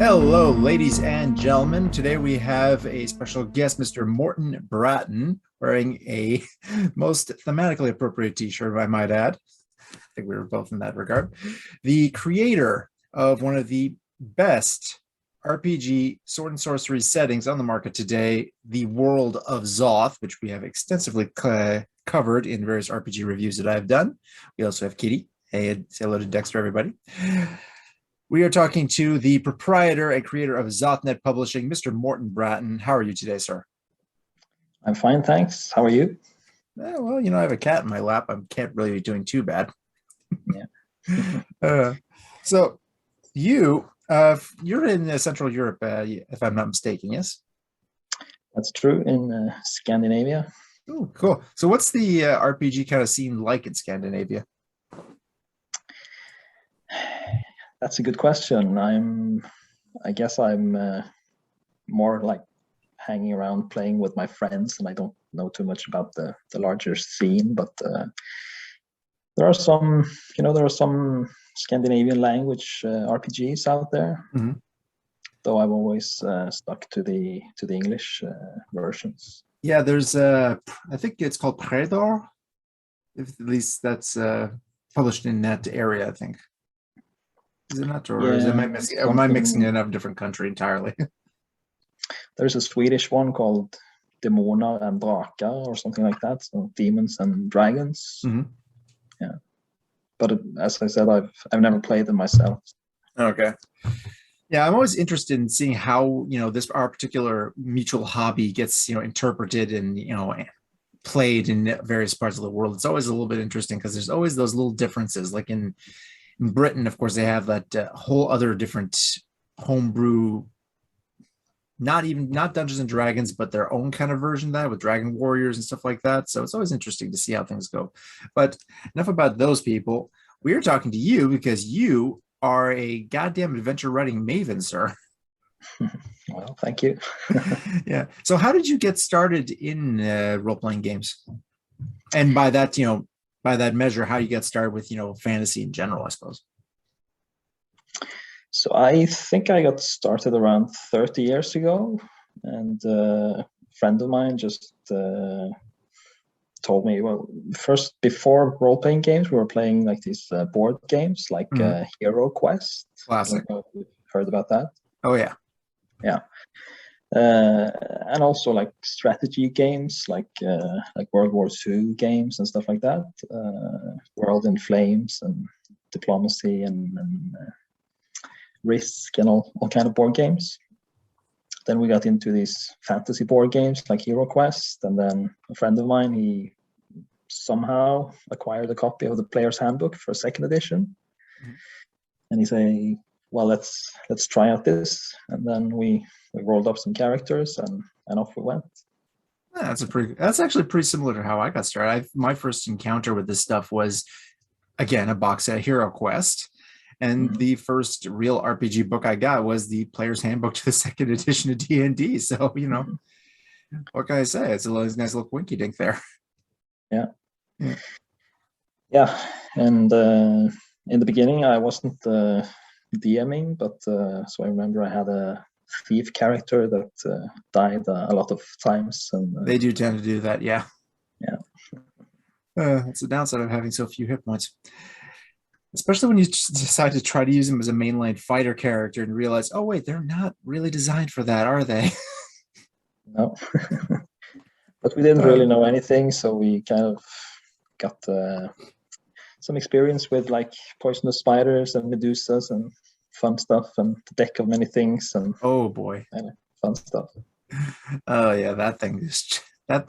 Hello, ladies and gentlemen. Today we have a special guest, Mr. Morten Braten, wearing a most thematically appropriate t-shirt, I might add. I think we were both in that regard. The creator of one of the best RPG sword and sorcery settings on the market today, the World of Xoth, which we have extensively covered in various RPG reviews that I've done. We also have Kitty. Hey, say hello to Dexter, everybody. We are talking to the proprietor and creator of Xothnet Publishing, Mr. Morten Braten. How are you today, sir? I'm fine, thanks. How are you? Well, I have a cat in my lap. I can't really be doing too bad. Yeah. So you're in Central Europe, if I'm not mistaken, yes? That's true, in Scandinavia. Oh, cool. So what's the RPG kind of scene like in Scandinavia? That's a good question. I guess I'm more like hanging around playing with my friends, and I don't know too much about the larger scene, but there are some Scandinavian language RPGs out there. Mm-hmm. Though I've always stuck to the English versions. Yeah, there's I think it's called Predor, if at least that's published in that area, I think. Is it not, or Yeah, am I mixing it up a different country entirely? There's a Swedish one called Demona and Draka or something like that, so demons and dragons. Mm-hmm. Yeah, but as I said, I've never played them myself. Okay. Yeah, I'm always interested in seeing how our particular mutual hobby gets interpreted and played in various parts of the world. It's always a little bit interesting because there's always those little differences. Like in Britain, of course, they have that whole other different homebrew, not Dungeons and Dragons, but their own kind of version of that with Dragon Warriors and stuff like that. So it's always interesting to see how things go. But enough about those people. We are talking to you because you are a goddamn adventure writing maven, sir. Well, thank you. Yeah. So how did you get started in role-playing games? And by that, by that measure, how you get started with, fantasy in general, I suppose. So I think I got started around 30 years ago, and a friend of mine just told me, well, first, before role-playing games, we were playing like these board games, like Hero Quest. Classic. I don't know if you've heard about that. Oh, yeah. Yeah. And also like strategy games, like World War II games and stuff like that. World in Flames and Diplomacy and Risk and all kind of board games. Then we got into these fantasy board games like Hero Quest, and then a friend of mine, he somehow acquired a copy of the Player's Handbook for a second edition. Mm-hmm. And he said, well, let's try out this. And then we rolled up some characters and off we went. Yeah, that's actually pretty similar to how I got started. My first encounter with this stuff was, again, a box set, Hero Quest. And the first real RPG book I got was the Player's Handbook to the second edition of D&D. So, what can I say? It's a nice little winky dink there. Yeah. Yeah. And in the beginning, I wasn't DMing, but so I remember I had a thief character that died a lot of times. And they do tend to do that, yeah. Yeah. It's the downside of having so few hit points. Especially when you decide to try to use them as a mainline fighter character and realize, oh, wait, they're not really designed for that, are they? No. But we didn't really know anything, so we kind of got some experience with like poisonous spiders and medusas and fun stuff and the deck of many things and oh boy, fun stuff. Oh yeah, that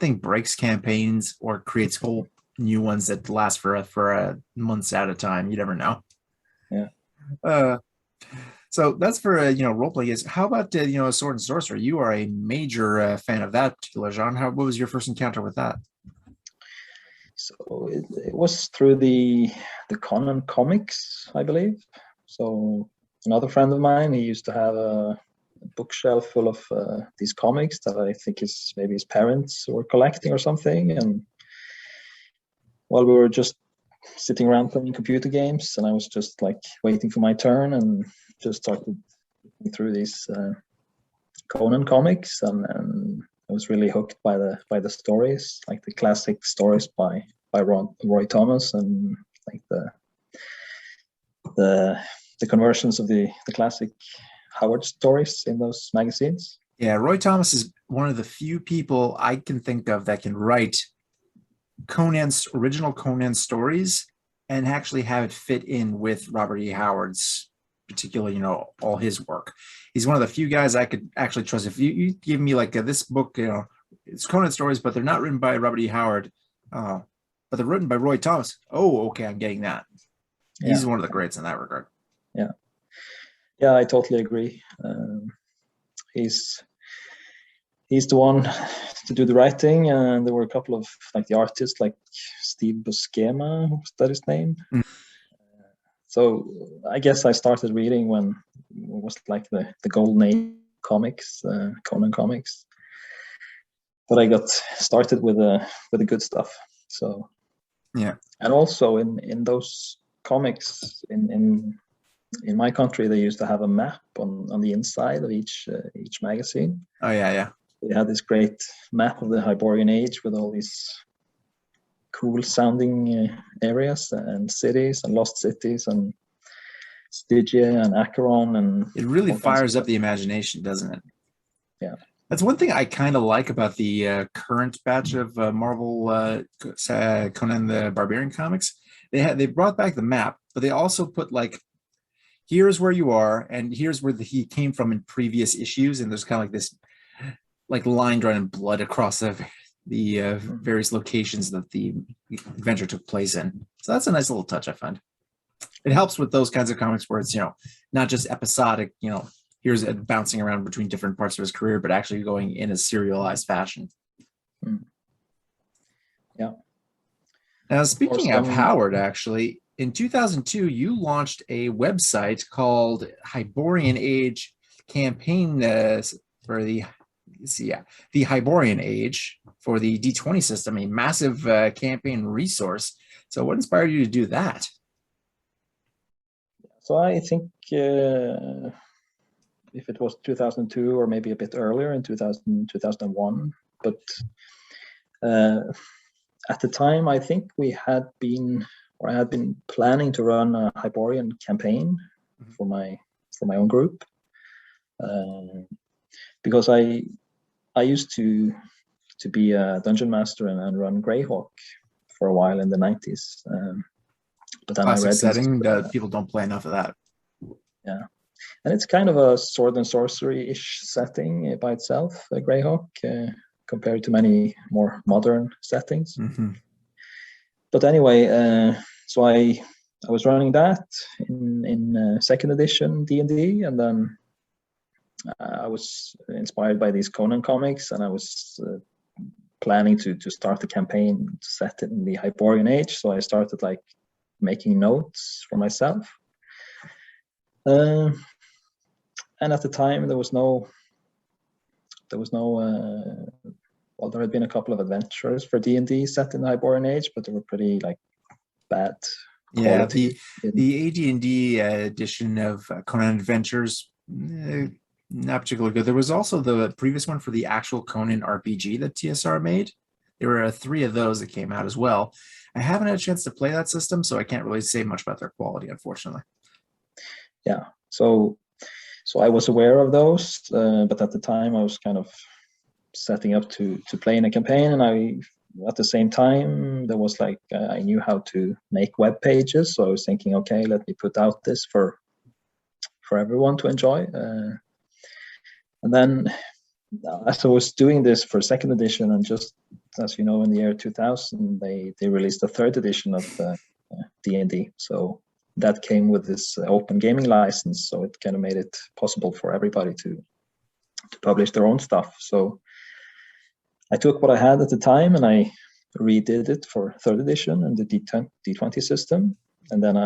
thing breaks campaigns or creates whole new ones that last for months at a time. You never know. Yeah. So that's for role play. Is how about sword and sorcery? You are a major fan of that particular genre. What was your first encounter with that? So it was through the Conan comics, I believe. So another friend of mine, he used to have a bookshelf full of these comics that I think maybe his parents were collecting or something. And while we were just sitting around playing computer games, and I was just like waiting for my turn and just started through these Conan comics, and I was really hooked by the stories, like the classic stories by Roy Thomas, and like the conversions of the classic Howard stories in those magazines. Yeah, Roy Thomas is one of the few people I can think of that can write Conan's original Conan stories and actually have it fit in with Robert E. Howard's, particularly, all his work. He's one of the few guys I could actually trust. If you give me like this book, it's Conan stories, but they're not written by Robert E. Howard, but they're written by Roy Thomas. Oh, okay, I'm getting that. He's one of the greats in that regard. Yeah, I totally agree. He's the one to do the writing, and there were a couple of like the artists, like Steve Buscema, was that his name? Mm. So I guess I started reading when it was like the golden age comics, Conan comics. But I got started with the good stuff. So yeah, and also in those comics in my country, they used to have a map on the inside of each magazine. Oh yeah. We had this great map of the Hyborian Age with all these cool sounding areas and cities and lost cities and Stygia and Acheron, and it really fires up the imagination, doesn't it? Yeah, that's one thing I kind of like about the current batch of Marvel Conan the Barbarian comics. They brought back the map, but they also put like, here's where you are, and here's where he came from in previous issues, and there's kind of like this like line drawn in blood across the various locations that the adventure took place in. So that's a nice little touch, I find. It helps with those kinds of comics where it's not just episodic, here's it bouncing around between different parts of his career, but actually going in a serialized fashion. Yeah. Now, speaking of Howard, actually, in 2002, you launched a website called Hyborian Age campaign for the Hyborian Age for the D20 system, a massive campaign resource. So what inspired you to do that? So I think if it was 2002 or maybe a bit earlier in 2001, but at the time, I think I had been planning to run a Hyborian campaign for my own group, because I used to be a dungeon master and run Greyhawk for a while in the 90s. But then Classic I read setting that people don't play enough of that. Yeah, and it's kind of a sword and sorcery-ish setting by itself, Greyhawk, compared to many more modern settings. Mm-hmm. But anyway, so I was running that in second edition D&D, and then I was inspired by these Conan comics, and I was planning to start a campaign set in the Hyborian Age. So I started like making notes for myself. And at the time, there had been a couple of adventures for D&D set in the Hyborian Age, but they were pretty like bad quality. Yeah, the AD&D edition of Conan Adventures, not particularly good. There was also the previous one for the actual Conan RPG that TSR made. There were 3 of those that came out as well. I haven't had a chance to play that system, so I can't really say much about their quality, unfortunately. Yeah, so I was aware of those, but at the time I was kind of setting up to play in a campaign, and at the same time there was like I knew how to make web pages, so I was thinking, okay, let me put out this for everyone to enjoy. And then as I was doing this for second edition, and just as you know, in the year 2000, they released the third edition of D&D. So that came with this open gaming license, so it kind of made it possible for everybody to publish their own stuff. So I took what I had at the time and I redid it for third edition and the D20 system. And then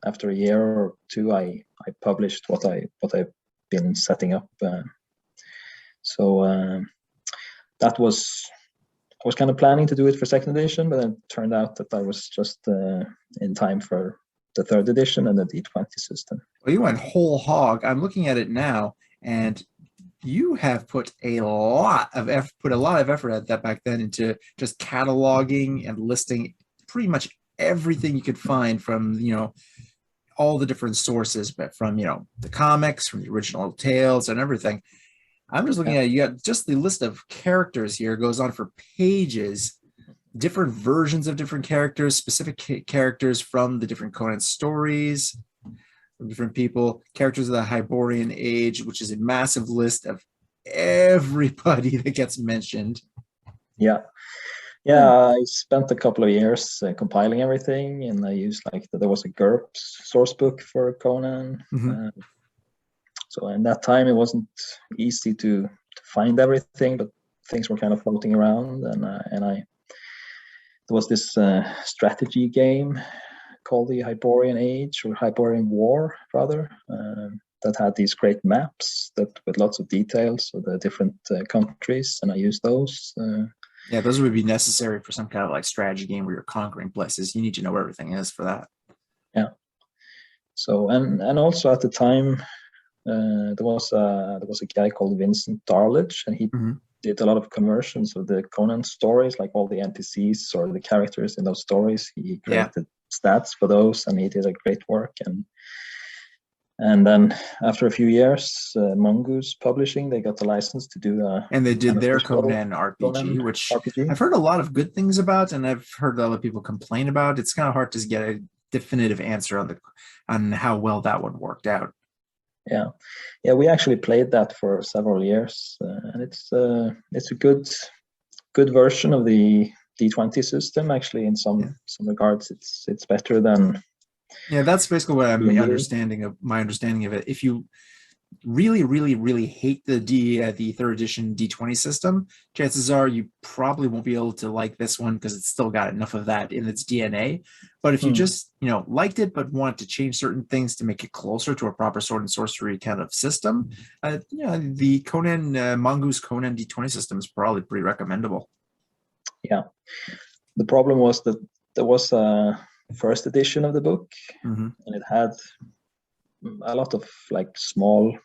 after a year or 2, I published what I've been setting up. So that was, I was kind of planning to do it for second edition, but then it turned out that I was just in time to the third edition and the D20 system. Well, you went whole hog. I'm looking at it now, and you have put a lot of effort at that back then into just cataloging and listing pretty much everything you could find from, all the different sources, but from, the comics, from the original tales and everything. I'm just looking at, you got just the list of characters here goes on for pages, different versions of different characters, specific characters from the different Conan stories, from different people, characters of the Hyborian Age, which is a massive list of everybody that gets mentioned. Yeah. I spent a couple of years compiling everything, and I used there was a GURPS source book for Conan. So in that time, it wasn't easy to find everything, but things were kind of floating around, and there was this strategy game called the Hyborian Age, or Hyborian War rather, that had these great maps with lots of details of the different countries, and I used those. Yeah, those would be necessary for some kind of strategy game where you're conquering places. You need to know where everything is for that. Yeah. So and also at the time, there was a guy called Vincent Darledge, and he did a lot of conversions of the Conan stories, like all the NPCs or the characters in those stories. He created stats for those, and he did a great work. And then after a few years, Mongoose Publishing, they got the license to do and they did their Conan RPG, which I've heard a lot of good things about, and I've heard other people complain about. It's kind of hard to get a definitive answer on how well that one worked out. Yeah, we actually played that for several years, and it's a good version of the D20 system. Actually, in some regards, it's better than. Yeah, that's basically what my understanding of it. If you really, really, really hate the third edition D20 system, chances are you probably won't be able to like this one because it's still got enough of that in its DNA. But if you just, liked it but want to change certain things to make it closer to a proper sword and sorcery kind of system, the Mongoose Conan D20 system is probably pretty recommendable. Yeah. The problem was that there was a first edition of the book, and it had a lot of small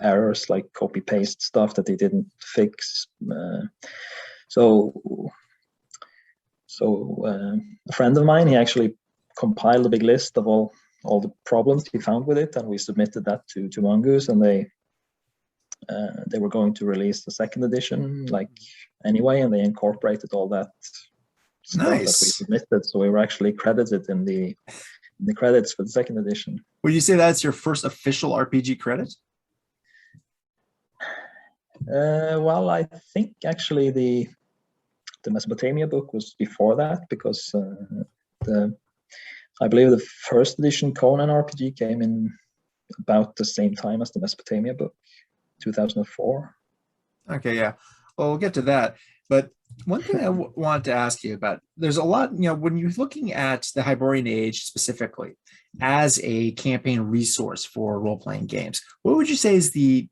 errors, like copy paste stuff that they didn't fix. So a friend of mine, he actually compiled a big list of all the problems he found with it, and we submitted that to Mongoose, and they were going to release the second edition anyway, and they incorporated all that stuff that we submitted, so we were actually credited in the credits for the second edition. Would you say that's your first official RPG credit? Well, I think actually the Mesopotamia book was before that, because I believe the first edition Conan RPG came in about the same time as the Mesopotamia book, 2004. Okay, yeah. Well, we'll get to that. But one thing I wanted to ask you about, there's a lot, when you're looking at the Hyborian Age specifically as a campaign resource for role-playing games, what would you say is the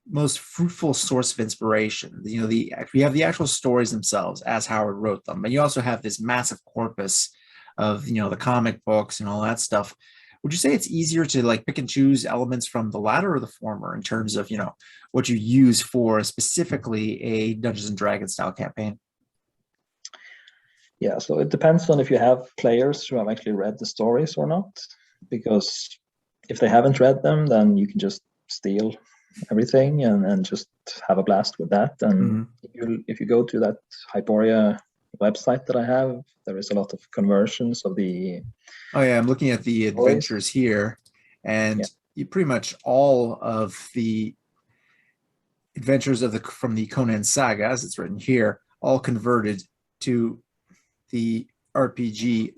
most fruitful source of inspiration? We have the actual stories themselves as Howard wrote them, but you also have this massive corpus of, the comic books and all that stuff. Would you say it's easier to pick and choose elements from the latter or the former in terms of, what you use for specifically a Dungeons and Dragons style campaign? Yeah, so it depends on if you have players who have actually read the stories or not, because if they haven't read them, then you can just steal everything and just have a blast with that. And if you go to that Hyboria website that I have, there is a lot of conversions of the. Oh yeah, I'm looking at the adventures here, and you pretty much all of the adventures from the Conan saga, as it's written here, all converted to the RPG.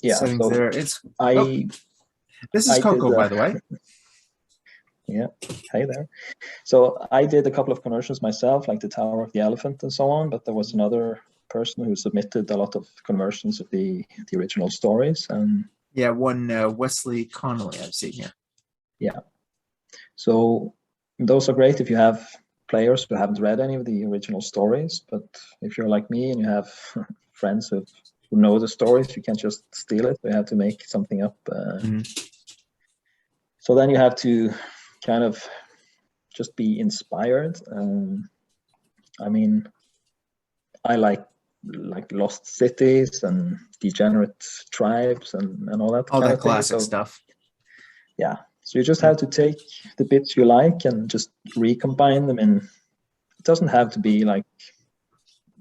Settings so there. This is Coco, by the way. Yeah, hey there. So I did a couple of conversions myself, like the Tower of the Elephant and so on, but there was another person who submitted a lot of conversions of the original stories. And one Wesley Connolly I've seen here. Yeah. So those are great if you have players who haven't read any of the original stories, but if you're like me and you have friends who've who know the stories. You can't just steal it. You have to make something up. So then you have to kind of just be inspired. I mean, I like lost cities and degenerate tribes and all that All kind that of thing. classic So, stuff. yeah. So you just have to take the bits you like and just recombine them in. It doesn't have to be like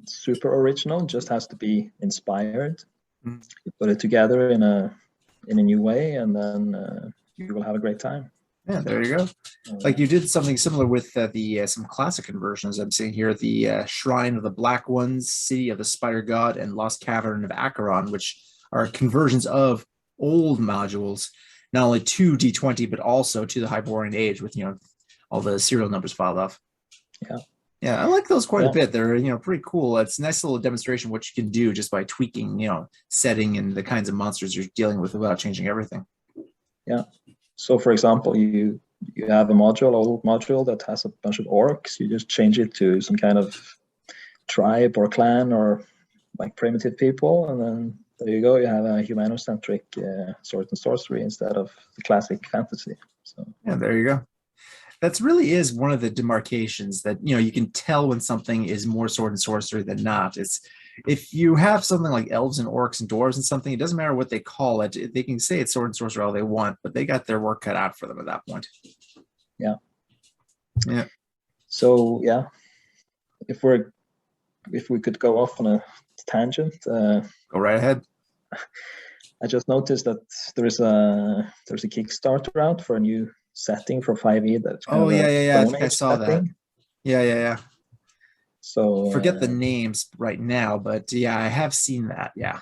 super original, it just has to be inspired. You put it together in a new way, and then you will have a great time. Yeah, there you go. Like you did something similar with the some classic conversions. I'm seeing here the Shrine of the Black Ones, City of the Spider God, and Lost Cavern of Acheron, which are conversions of old modules, not only to D20 but also to the Hyborian Age with all the serial numbers filed off. Yeah, I like those quite a bit. They're pretty cool. It's a nice little demonstration of what you can do just by tweaking setting and the kinds of monsters you're dealing with without changing everything. Yeah. So, for example, you have a old module that has a bunch of orcs. You just change it to some kind of tribe or clan or like primitive people, and then there you go. You have a humanocentric sword and sorcery instead of the classic fantasy. So yeah, there you go. That really is one of the demarcations that you can tell when something is more sword and sorcery than not. It's if you have something like elves and orcs and dwarves and something, it doesn't matter what they call it. They can say it's sword and sorcery all they want, but they got their work cut out for them at that point. Yeah. So yeah, if we could go off on a tangent, go right ahead. I just noticed that there's a Kickstarter out for a new setting for 5e. That's I think I saw setting. that. Yeah. So forget the names right now, but yeah, I have seen that. Yeah.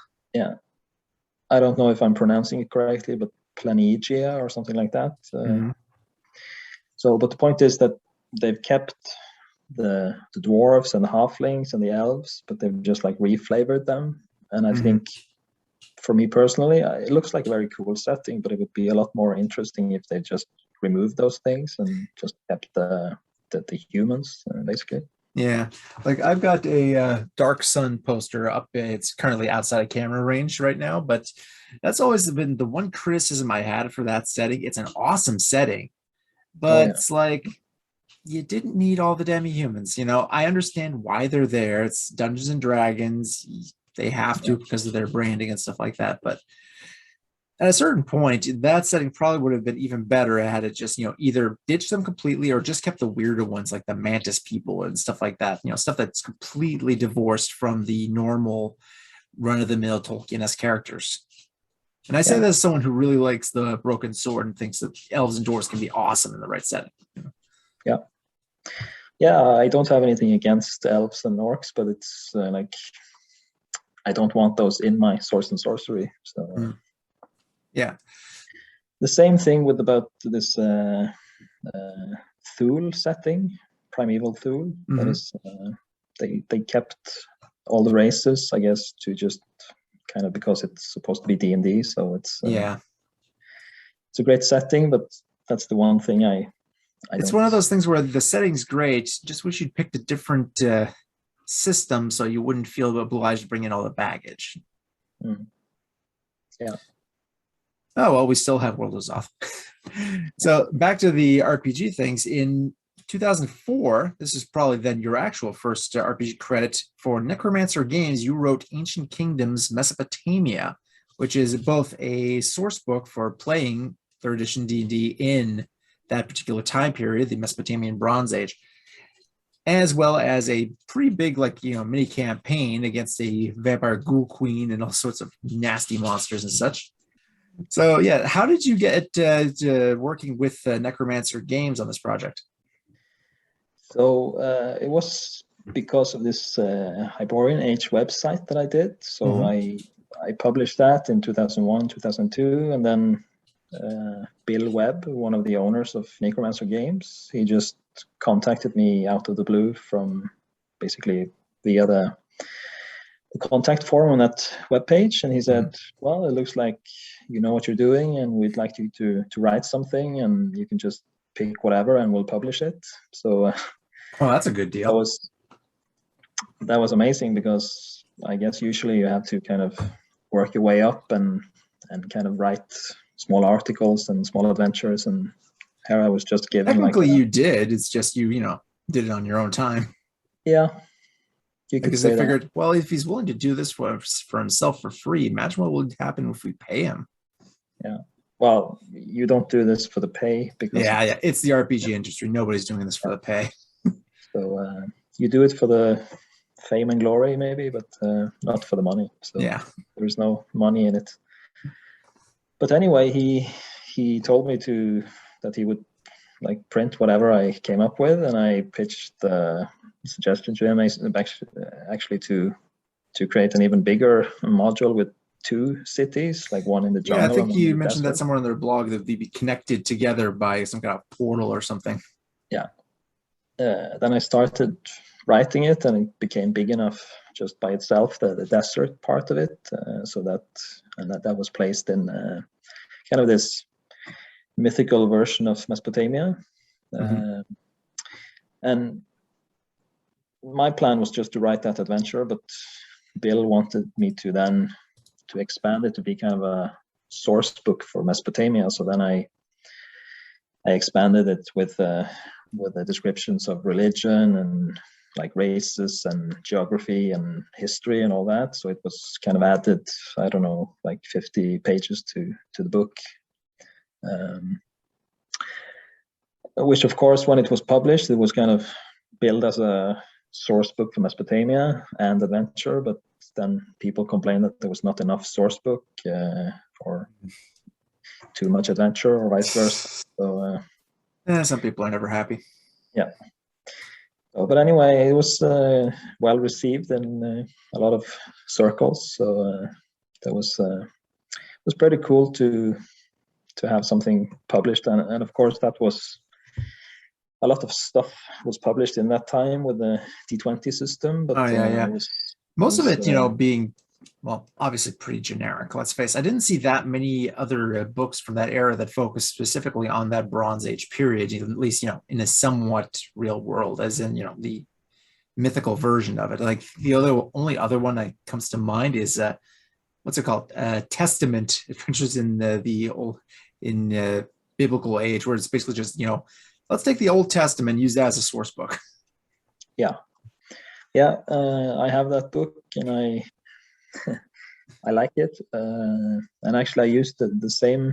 I don't know if I'm pronouncing it correctly, but Planigia or something like that. So, but the point is that they've kept the dwarves and the halflings and the elves, but they've just like reflavored them. And I think, for me personally, it looks like a very cool setting, but it would be a lot more interesting if they just removed those things and just kept the humans, basically. Yeah, like I've got a Dark Sun poster up. It's currently outside of camera range right now, but that's always been the one criticism I had for that setting. It's an awesome setting, but it's like you didn't need all the demi-humans. I understand why they're there. It's Dungeons and Dragons. They have to because of their branding and stuff like that, but at a certain point, that setting probably would have been even better had it just, either ditched them completely or just kept the weirder ones like the mantis people and stuff like that, stuff that's completely divorced from the normal run-of-the-mill Tolkien-esque characters. And I say that as someone who really likes the broken sword and thinks that elves and dwarves can be awesome in the right setting. Yeah, I don't have anything against elves and orcs, but it's like I don't want those in my source and sorcery. So yeah, the same thing with about this Thule setting, Primeval Thule. That is, they kept all the races, I guess, to just kind of because it's supposed to be D&D. So it's it's a great setting, but that's the one thing it's one of those things where the setting's great. Just wish you'd picked a different system so you wouldn't feel obliged to bring in all the baggage. Yeah. Oh, well, we still have World of Xoth. So back to the RPG things. In 2004, this is probably then your actual first RPG credit for Necromancer Games. You wrote Ancient Kingdoms Mesopotamia, which is both a source book for playing 3rd edition D&D in that particular time period, the Mesopotamian Bronze Age, as well as a pretty big mini campaign against a vampire ghoul queen and all sorts of nasty monsters and such. So yeah, how did you get working with Necromancer Games on this project? So it was because of this Hyborian Age website that I did. So I published that in 2001, 2002, and then Bill Webb, one of the owners of Necromancer Games, he just contacted me out of the blue from basically via the contact form on that webpage, and he said, well, it looks like you know what you're doing, and we'd like you to write something, and you can just pick whatever and we'll publish it. So that's a good deal. That was amazing because I guess usually you have to kind of work your way up and kind of write small articles and small adventures. And here I was just given Technically, you did. It's just you did it on your own time. Yeah, you could Because say they figured, well, if he's willing to do this for himself for free, imagine what would happen if we pay him. Yeah. Well, you don't do this for the pay because it's the RPG industry. Nobody's doing this for the pay. So you do it for the fame and glory, maybe, but not for the money. So there's no money in it. But anyway, he told me that he would like print whatever I came up with, and I pitched the suggestion to him actually to create an even bigger module with 2 cities, like one in the jungle. Yeah, I think you mentioned that somewhere on their blog, that they'd be connected together by some kind of portal or something. Yeah. Then I started writing it, and it became big enough just by itself, the desert part of it. So that was placed in kind of this mythical version of Mesopotamia. And my plan was just to write that adventure, but Bill wanted me to expand it to be kind of a source book for Mesopotamia. So then I expanded it with the descriptions of religion and like races and geography and history and all that. So it was kind of added, I don't know, like 50 pages to the book. Which of course, when it was published, it was kind of billed as a source book for Mesopotamia and adventure, but then people complained that there was not enough source book or too much adventure or vice versa. So some people are never happy. Yeah. So, but anyway, it was well received in a lot of circles. So that was pretty cool to have something published, and of course that was a lot of stuff was published in that time with the D20 system. But most of it, being, well, obviously pretty generic. Let's face it, I didn't see that many other books from that era that focused specifically on that Bronze Age period, at least, in a somewhat real world, as in, the mythical version of it. Like the only other one that comes to mind is, what's it called? Testament Adventures in the old, in biblical age, where it's basically just, let's take the Old Testament and use that as a source book. Yeah. I have that book, and I like it. And actually, I used the same,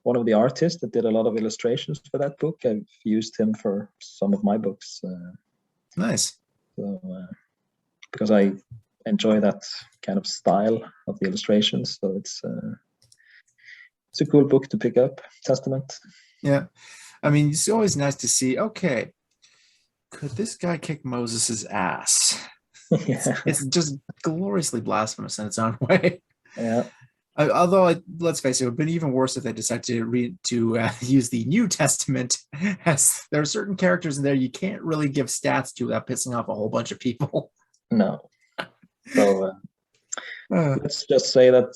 one of the artists that did a lot of illustrations for that book. I've used him for some of my books. Nice. So, because I enjoy that kind of style of the illustrations. So it's a cool book to pick up, Testament. Yeah. I mean, it's always nice to see, okay, could this guy kick Moses's ass? It's just gloriously blasphemous in its own way. Yeah. Although, let's face it, it would have been even worse if they decided to use the New Testament, as there are certain characters in there you can't really give stats to without pissing off a whole bunch of people. No. So let's just say that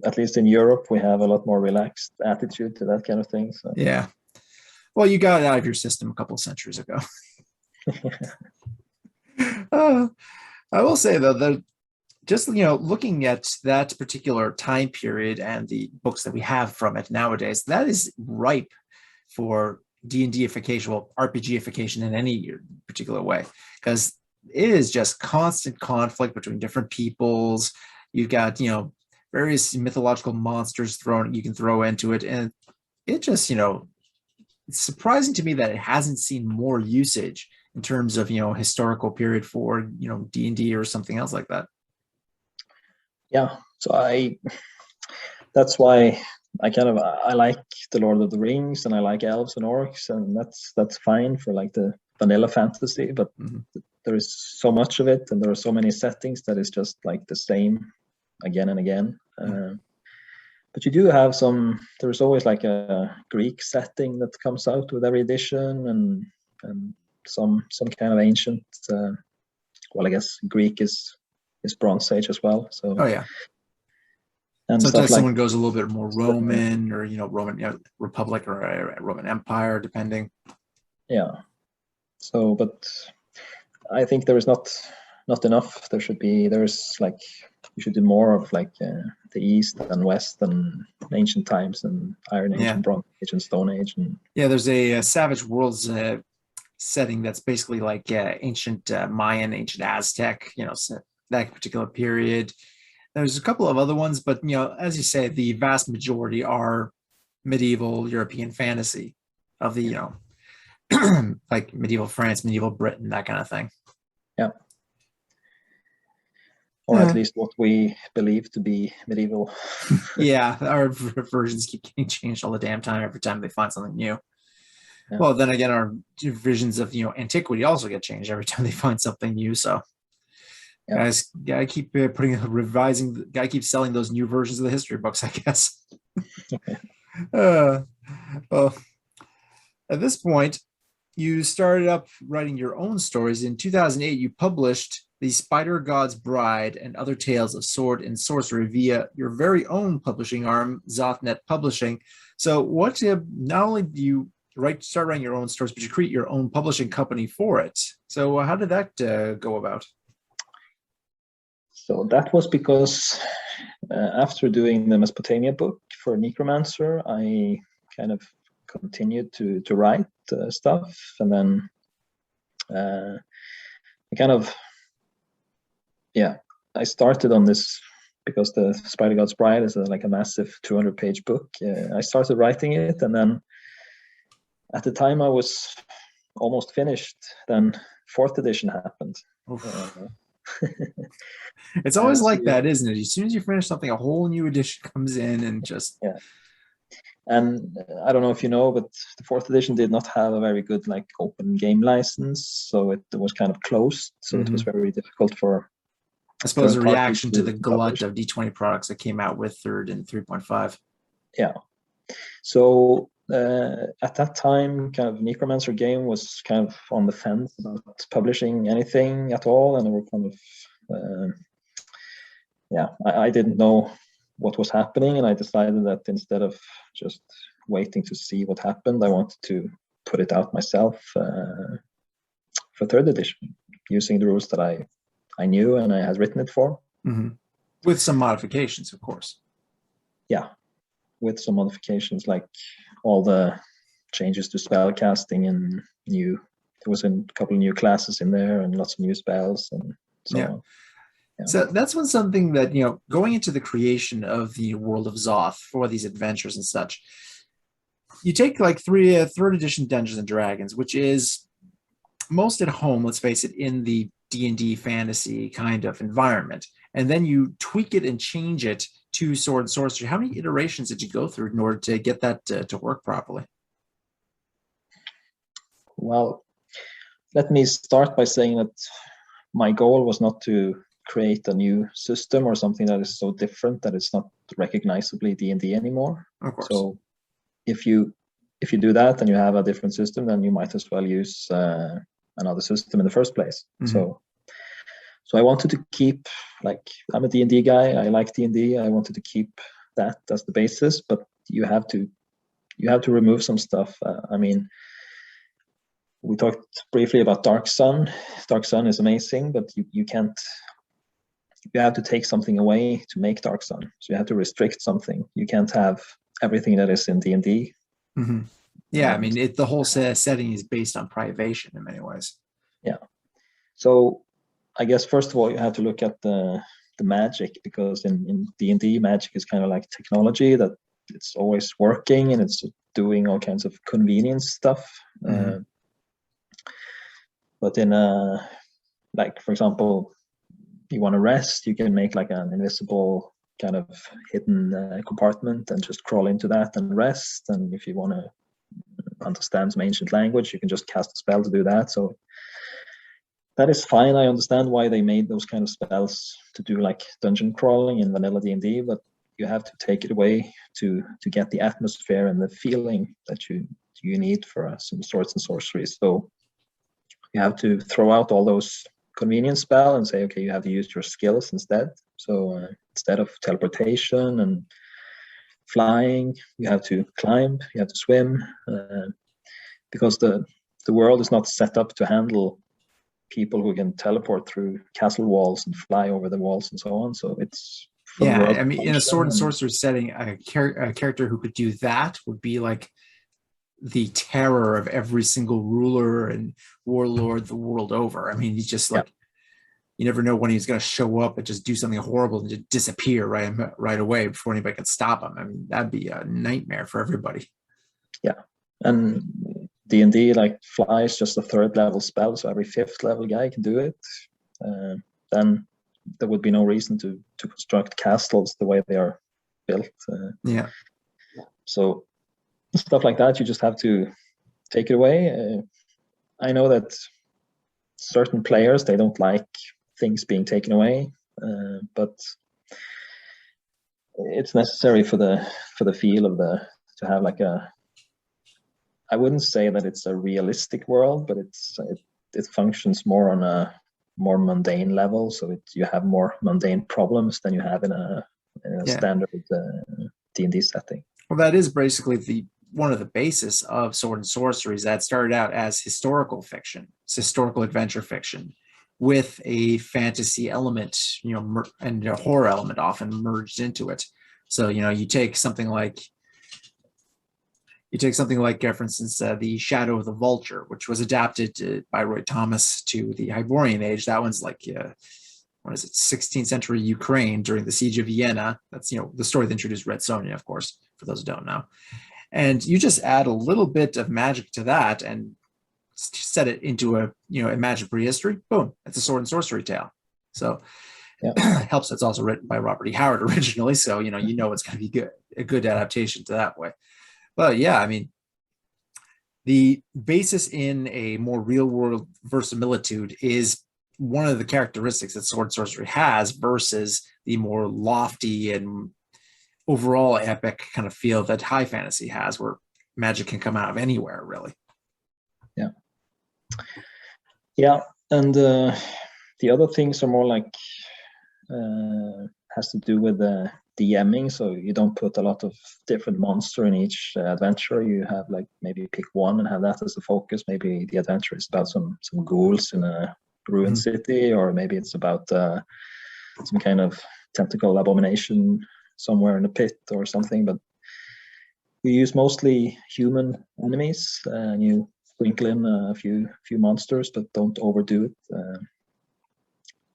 at least in Europe, we have a lot more relaxed attitude to that kind of thing. So. Yeah. Well, you got it out of your system a couple of centuries ago. I will say, though, that just, looking at that particular time period and the books that we have from it nowadays, that is ripe for D&D-ification, well, RPG-ification in any particular way, because it is just constant conflict between different peoples. You've got, various mythological monsters you can throw into it, and it just, it's surprising to me that it hasn't seen more usage in terms of, historical period for, D&D or something else like that. Yeah. So that's why I like the Lord of the Rings, and I like elves and orcs, and that's fine for like the vanilla fantasy, but there is so much of it, and there are so many settings that is just like the same again and again. But you do have there's always like a Greek setting that comes out with every edition, and some kind of ancient, well, I guess Greek is Bronze Age as well. So and sometimes someone goes a little bit more Roman, or Roman Republic or Roman Empire, depending. Yeah. So, but I think there is not not enough. There's like, you should do more of like the East and West and ancient times and Iron Age and Bronze Age and Stone Age. And there's a Savage Worlds setting that's basically like ancient Mayan, ancient Aztec, that particular period. There's a couple of other ones, but as you say, the vast majority are medieval European fantasy of the like medieval France, medieval Britain, that kind of thing. Yeah. Or at least what we believe to be medieval. Yeah, our versions keep getting changed all the damn time every time they find something new. Yeah. Well, then again, our visions of antiquity also get changed every time they find something new. So, guys, gotta keep revising. Gotta keep selling those new versions of the history books, I guess. Well, at this point, you started up writing your own stories. In 2008, you published The Spider God's Bride and Other Tales of Sword and Sorcery via your very own publishing arm, XothNet Publishing. So what, not only do you start writing your own stories, but you create your own publishing company for it. So how did that go about? So that was because after doing the Mesopotamia book for Necromancer, I kind of continued to write stuff, and then I started on this because the Spider God's Bride is like a massive 200-page book. I started writing it, and then at the time I was almost finished, then 4th edition happened. It's always like that, isn't it? As soon as you finish something, a whole new edition comes in and just... Yeah. And I don't know if you know, but the 4th edition did not have a very good like open game license, so it was kind of closed. So it was very difficult for, I suppose, a reaction to the glut of D20 products that came out with 3rd and 3.5. Yeah. So at that time, kind of Necromancer game was kind of on the fence about publishing anything at all, and they were kind of I didn't know what was happening, and I decided that instead of just waiting to see what happened, I wanted to put it out myself for 3rd edition, using the rules that I knew and I had written it for. Mm-hmm. With some modifications, of course. Yeah, with some modifications, like all the changes to spell casting and there was a couple of new classes in there and lots of new spells and so on. Yeah. So that's something that, going into the creation of the World of Xoth for these adventures and such, you take like 3rd edition Dungeons and Dragons, which is most at home, let's face it, in the D&D fantasy kind of environment, and then you tweak it and change it to sword and sorcery. How many iterations did you go through in order to get that to work properly? Well, let me start by saying that my goal was not to create a new system or something that is so different that it's not recognizably D&D anymore. Of course. So if you do that and you have a different system, then you might as well use another system in the first place. Mm-hmm. So I wanted to keep, like, I'm a D&D guy. I like D&D. I wanted to keep that as the basis, but you have to remove some stuff. I mean, we talked briefly about Dark Sun. Dark Sun is amazing, but you can't. You have to take something away to make Dark Sun. So you have to restrict something. You can't have everything that is in D&D. Mm-hmm. Yeah, I mean, the whole setting is based on privation in many ways. Yeah. So I guess first of all you have to look at the magic, because in D&D magic is kind of like technology that it's always working and it's doing all kinds of convenience stuff. Mm-hmm. But in like, for example, you want to rest, you can make like an invisible kind of hidden compartment and just crawl into that and rest. And if you want to understand some ancient language, you can just cast a spell to do that. So that is fine. I understand why they made those kind of spells to do like dungeon crawling in vanilla D&D, but you have to take it away to get the atmosphere and the feeling that you need for some swords and sorcery. So you have to throw out all those convenience spell and say, okay, you have to use your skills instead. So instead of teleportation and flying, you have to climb, you have to swim, because the world is not set up to handle people who can teleport through castle walls and fly over the walls and so on. So it's fun Yeah, world I mean, in a sword and function, sorcery setting, a character who could do that would be like the terror of every single ruler and warlord the world over. I mean, he's just like, you never know when he's going to show up and just do something horrible and just disappear right away before anybody can stop him. I mean, that'd be a nightmare for everybody. Yeah, and D&D, like, fly is just a 3rd level spell, so every 5th level guy can do it. Then there would be no reason to construct castles the way they are built. Yeah. So stuff like that, you just have to take it away. I know that certain players, they don't like things being taken away, but it's necessary for the feel of to have like I wouldn't say that it's a realistic world, but it functions more on a more mundane level. So you have more mundane problems than you have in a standard D&D setting. Well, that is basically one of the basis of sword and sorceries that started out as historical fiction. It's historical adventure fiction with a fantasy element, and a horror element often merged into it. So, you take something like, for instance, the Shadow of the Vulture, which was adapted by Roy Thomas to the Hyborian Age. That one's like, 16th century Ukraine during the siege of Vienna. That's, the story that introduced Red Sonja, of course, for those who don't know. And you just add a little bit of magic to that and set it into a imagined prehistory. Boom, it's a sword and sorcery tale. So it helps. It's also written by Robert E. Howard originally, so it's going to be a good adaptation to that way. But yeah, I mean, the basis in a more real world verisimilitude is one of the characteristics that sword and sorcery has versus the more lofty and overall epic kind of feel that high fantasy has, where magic can come out of anywhere, really. Yeah, and the other things are more like has to do with the DMing. So you don't put a lot of different monster in each adventure. You have like maybe pick one and have that as the focus. Maybe the adventure is about some ghouls in a ruined city, or maybe it's about some kind of tentacle abomination somewhere in a pit or something. But you use mostly human enemies, and you sprinkle in a few monsters, but don't overdo it.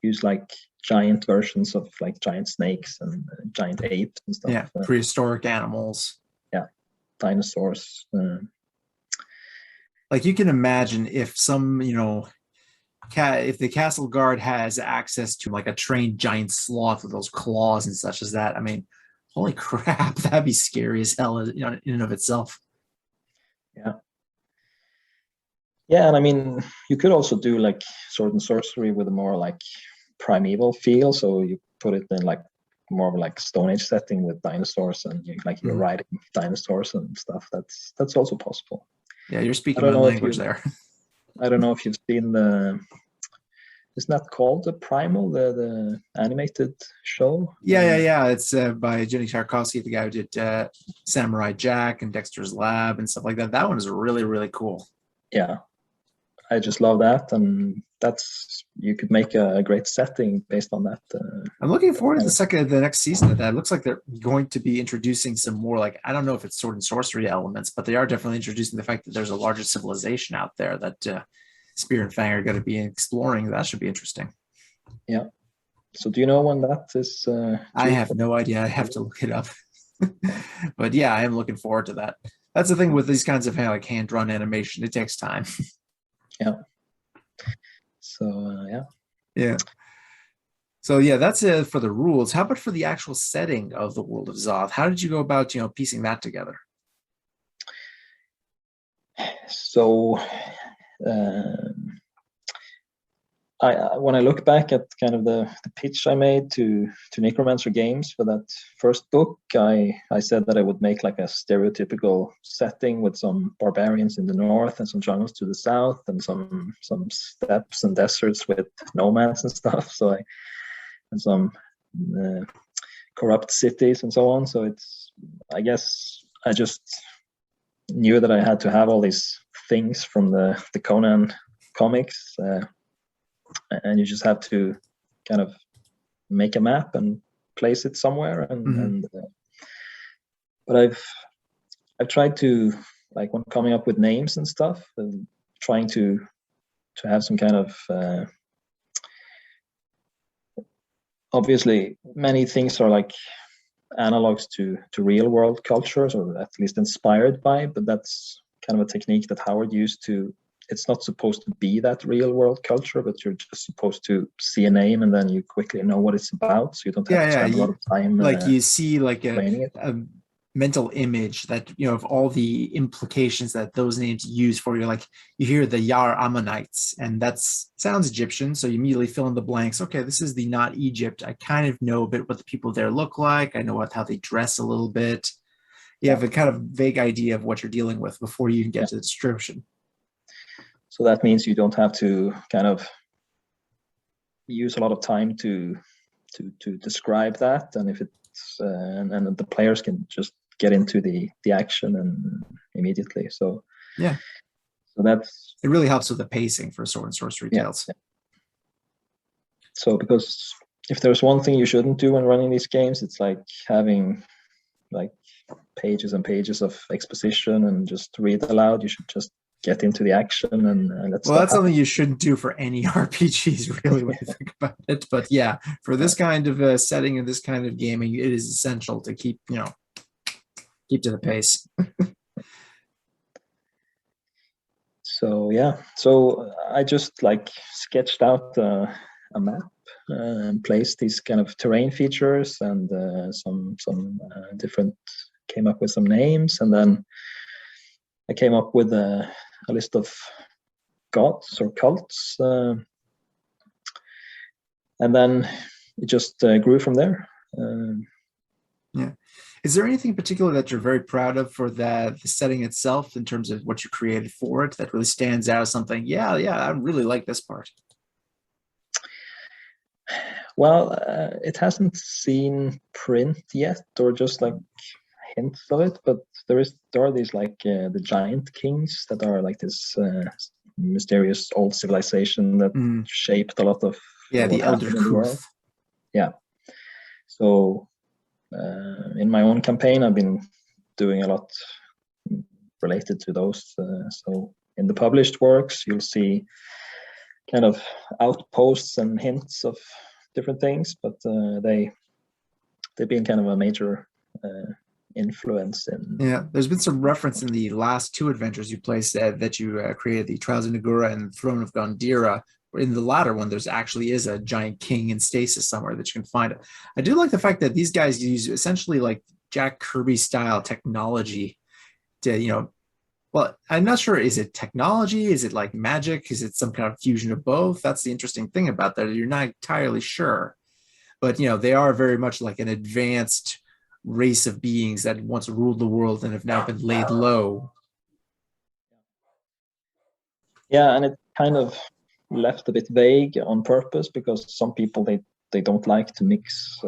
Use like giant versions of like giant snakes and giant apes and stuff. Yeah, prehistoric animals. Yeah, dinosaurs. Like, you can imagine if some, if the castle guard has access to like a trained giant sloth with those claws and such as that. I mean, holy crap, that'd be scary as hell, in and of itself. Yeah, and I mean, you could also do like sword and sorcery with a more like primeval feel. So you put it in like more of like Stone Age setting with dinosaurs, and you're riding dinosaurs and stuff. That's also possible. Yeah, you're speaking my language there. I don't know if you've seen isn't that called the Primal, the animated show? Yeah. It's by Jenny Tarkovsky, the guy who did Samurai Jack and Dexter's Lab and stuff like that. That one is really, really cool. Yeah, I just love that, and you could make a great setting based on that. I'm looking forward to the next season of that. It looks like they're going to be introducing some more, like, I don't know if it's sword and sorcery elements, but they are definitely introducing the fact that there's a larger civilization out there that Spear and Fang are going to be exploring. That should be interesting. Yeah. So do you know when that is? I have no idea. I have to look it up. But yeah, I am looking forward to that. That's the thing with these kinds of like hand-drawn animation. It takes time. Yeah. So yeah. So yeah, that's it for the rules. How about for the actual setting of the World of Xoth? How did you go about piecing that together? So when I look back at kind of the pitch I made to Necromancer Games for that first book, I said that I would make like a stereotypical setting with some barbarians in the north and some jungles to the south and some steppes and deserts with nomads and stuff. So and some corrupt cities and so on. So I guess I just knew that I had to have all these things from the Conan comics. and you just have to kind of make a map and place it somewhere. And but I've tried to, like, when coming up with names and stuff, and trying to have some kind of obviously many things are like analogs to real world cultures, or at least inspired by, but that's kind of a technique that Howard used to. It's not supposed to be that real world culture, but you're just supposed to see a name and then you quickly know what it's about, so you don't have to spend a lot of time like you see like explaining it. a mental image that, you know, of all the implications that those names use for you. Like you hear the Yar Ammonites, and that's sounds Egyptian, so you immediately fill in the blanks. Okay, this is the not Egypt. I kind of know a bit what the people there look like. I know how they dress a little bit. You have a kind of vague idea of what you're dealing with before you can get to the description. So that means you don't have to kind of use a lot of time to describe that, and if it's and the players can just get into the action and immediately. So yeah, so that's, it really helps with the pacing for sword and sorcery tales. Yeah. So because if there's one thing you shouldn't do when running these games, it's like having like pages and pages of exposition and just read aloud. You should just get into the action and let's. Well, that's something you shouldn't do for any RPGs, really, when you think about it. But yeah, for this kind of setting and this kind of gaming, it is essential to keep to the pace. So yeah, so I just like sketched out a map and placed these kind of terrain features and some different, came up with some names, and then I came up with a list of gods or cults, and then it just grew from there. Yeah. Is there anything in particular that you're very proud of for the setting itself in terms of what you created for it that really stands out as something? Yeah, I really like this part. Well, it hasn't seen print yet, or just like hints of it, but there are these like the giant kings that are like this mysterious old civilization that shaped a lot of the Elder Xoth. Yeah. So in my own campaign, I've been doing a lot related to those. So in the published works, you'll see kind of outposts and hints of different things, but they've been kind of a major influence in. Yeah, there's been some reference in the last two adventures you placed that you created, the Trials of Nagura and Throne of Gondira. In the latter one, there's actually is a giant king in stasis somewhere that you can find it. I do like the fact that these guys use essentially like Jack Kirby style technology to, well, I'm not sure, is it technology? Is it like magic? Is it some kind of fusion of both? That's the interesting thing about that. You're not entirely sure, but they are very much like an advanced race of beings that once ruled the world and have now been laid low. Yeah, and it kind of left a bit vague on purpose, because some people they don't like to mix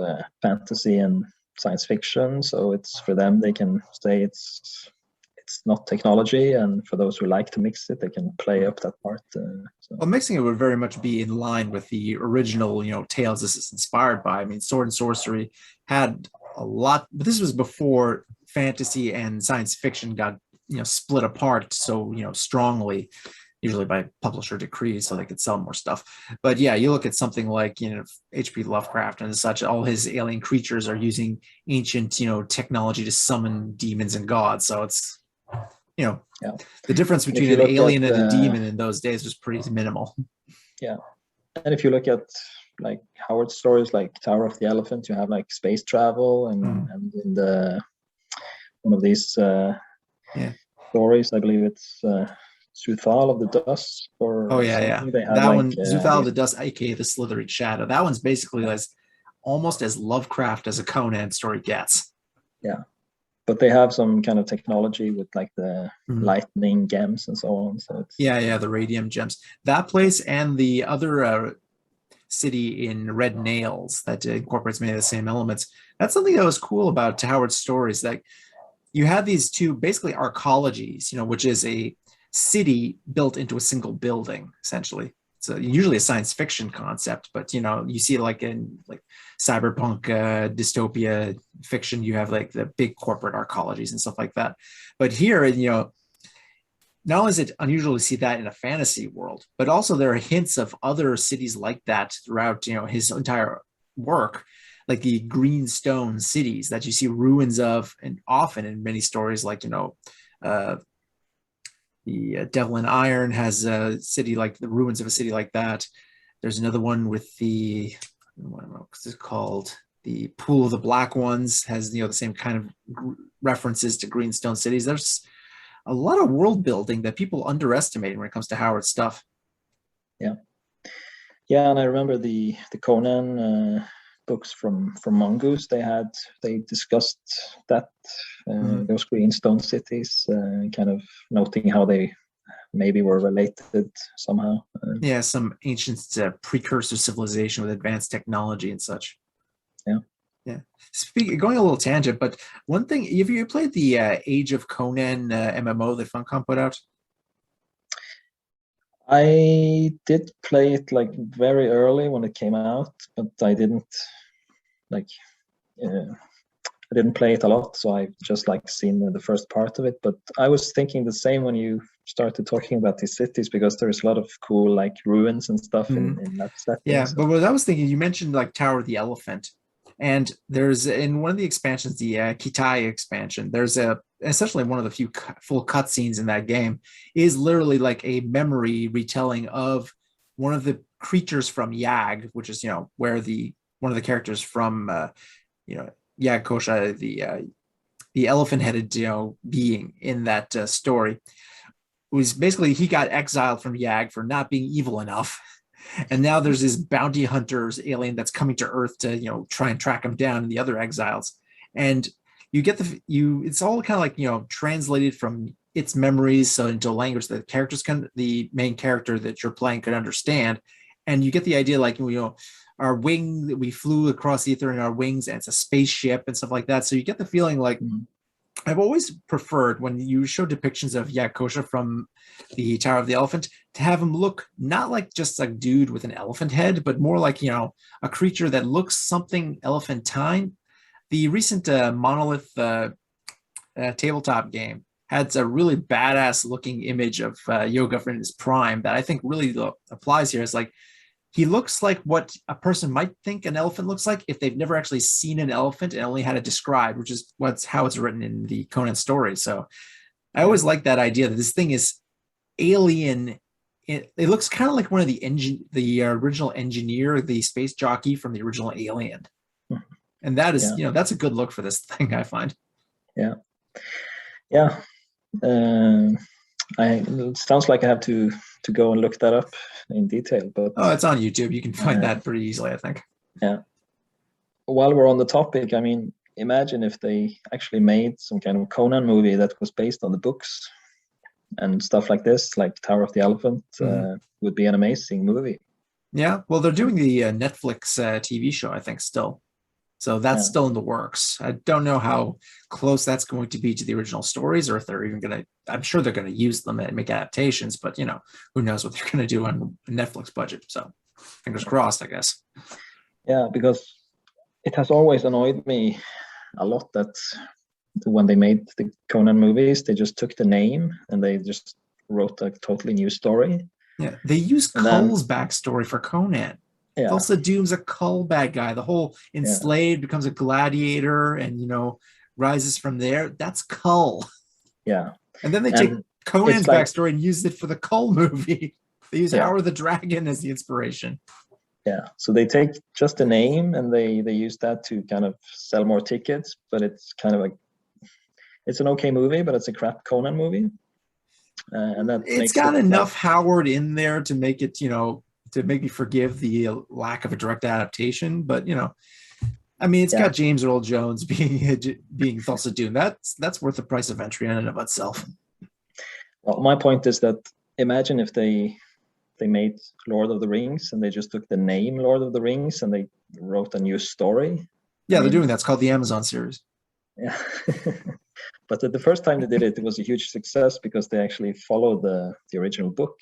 fantasy and science fiction, so it's for them, they can say it's not technology, and for those who like to mix it, they can play up that part. Well, mixing it would very much be in line with the original tales this is inspired by. I mean, sword and sorcery had a lot, but this was before fantasy and science fiction got split apart so strongly, usually by publisher decrees so they could sell more stuff. But yeah, you look at something like H.P. Lovecraft and such, all his alien creatures are using ancient technology to summon demons and gods. So it's the difference between an alien and a demon in those days was pretty minimal. Yeah, and if you look at like Howard's stories, like Tower of the Elephant, you have like space travel, and in the one of these stories, I believe it's Zuthal of the Dusk. Or that one, Zuthal of the Dusk, aka the Slithery Shadow. That one's basically almost as Lovecraft as a Conan story gets. Yeah, but they have some kind of technology with like the lightning gems and so on. So it's the radium gems. That place and the other city in Red Nails that incorporates many of the same elements. That's something that was cool about Howard's stories. That you have these two basically arcologies, which is a city built into a single building, essentially. it's usually a science fiction concept, but you see it like in like cyberpunk dystopia fiction, you have like the big corporate arcologies and stuff like that. But here, not only is it unusual to see that in a fantasy world, but also there are hints of other cities like that throughout, his entire work, like the greenstone cities that you see ruins of, and often in many stories, like, the Devil in Iron has a city like the ruins of a city like that. There's another one with what's it called? The Pool of the Black Ones has, the same kind of references to greenstone cities. There's a lot of world building that people underestimate when it comes to Howard's stuff. Yeah, and I remember the Conan books from Mongoose. They discussed that those greenstone cities, kind of noting how they maybe were related somehow. Yeah, some ancient precursor civilization with advanced technology and such. Yeah. Going a little tangent, but one thing, have you played the Age of Conan MMO that Funcom put out? I did play it like very early when it came out, but I didn't like. I didn't play it a lot, so I just like seen the first part of it. But I was thinking the same when you started talking about these cities, because there's a lot of cool like ruins and stuff in that setting. Yeah, so. But what I was thinking, you mentioned like Tower of the Elephant, and there's in one of the expansions, the Kitai expansion, there's essentially one of the few full cutscenes in that game is literally like a memory retelling of one of the creatures from Yag, which is where one of the characters from Yag Kosha, the elephant-headed being in that story, was basically, he got exiled from Yag for not being evil enough. And now there's this bounty hunter's alien that's coming to Earth to, try and track him down, and the other exiles. And you get it's all kind of like, translated from its memories so into a language that the main character that you're playing could understand. And you get the idea, like, our wing, that we flew across the ether in our wings, and it's a spaceship and stuff like that. So you get the feeling like, I've always preferred when you show depictions of Yakosha from the Tower of the Elephant to have him look not like just a dude with an elephant head, but more like, a creature that looks something elephantine. The recent Monolith tabletop game had a really badass looking image of Yoga in his prime that I think really applies here. It's like, he looks like what a person might think an elephant looks like if they've never actually seen an elephant and only had it described, which is how it's written in the Conan story. So I always like that idea that this thing is alien. It looks kind of like one of the original engineer, the space jockey from the original Alien. And that is, that's a good look for this thing, I find. Yeah. It sounds like I have to go and look that up in detail, but it's on YouTube. You can find that pretty easily, I think. Yeah. While we're on the topic, I mean, imagine if they actually made some kind of Conan movie that was based on the books and stuff like this, like Tower of the Elephant. Would be an amazing movie. Yeah, well, they're doing the Netflix TV show, I think, still. So that's still in the works. I don't know how close that's going to be to the original stories, or if they're even going to, I'm sure they're going to use them and make adaptations, but who knows what they're going to do on a Netflix budget. So fingers crossed, I guess. Yeah, because it has always annoyed me a lot that when they made the Conan movies, they just took the name and they just wrote a totally new story. Yeah, they use Kull's backstory for Conan. Yeah. Thulsa Doom's a Kull bad guy. The whole enslaved becomes a gladiator and, rises from there. That's Kull. Yeah. And then they take Conan's backstory and use it for the Kull movie. They use Hour of the Dragon as the inspiration. Yeah. So they take just the name and they use that to kind of sell more tickets, but it's kind of it's an okay movie, but it's a crap Conan movie. And that it's got enough Howard in there to make it, to make me forgive the lack of a direct adaptation, but I mean, it's got James Earl Jones being Thulsa Doom. That's worth the price of entry in and of itself. Well, my point is that imagine if they made Lord of the Rings and they just took the name Lord of the Rings and they wrote a new story. Yeah, they're doing that. It's called the Amazon series. Yeah. But the first time they did it, it was a huge success because they actually followed the original book.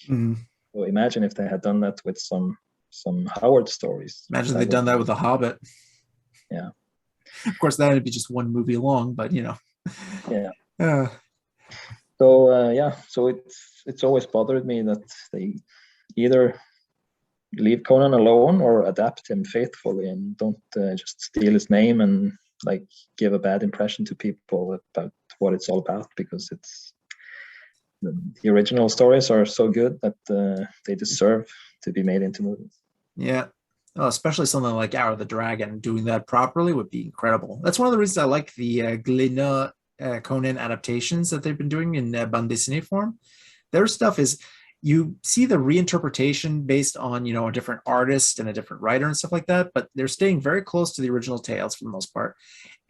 So imagine if they had done that with some Howard stories. Imagine they'd done that with The Hobbit. Yeah. Of course, that would be just one movie long, but Yeah. So it's always bothered me that they either leave Conan alone or adapt him faithfully and don't just steal his name and like give a bad impression to people about what it's all about, because the original stories are so good that they deserve to be made into movies. Yeah. Oh, especially something like Hour of the Dragon, doing that properly would be incredible. That's one of the reasons I like the Glénat Conan adaptations that they've been doing in bande dessinée form. Their stuff is, you see the reinterpretation based on, a different artist and a different writer and stuff like that, but they're staying very close to the original tales for the most part.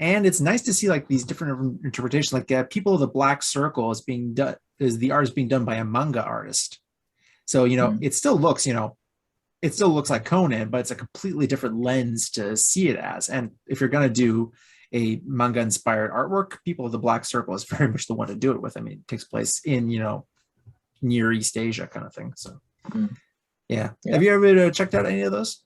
And it's nice to see like these different interpretations, like People of the Black Circle is being done, is the art is being done by a manga artist. So, it still looks, it still looks like Conan, but it's a completely different lens to see it as. And if you're going to do a manga inspired artwork, People of the Black Circle is very much the one to do it with. I mean, it takes place in, near East Asia kind of thing. So, yeah. Have you ever checked out any of those?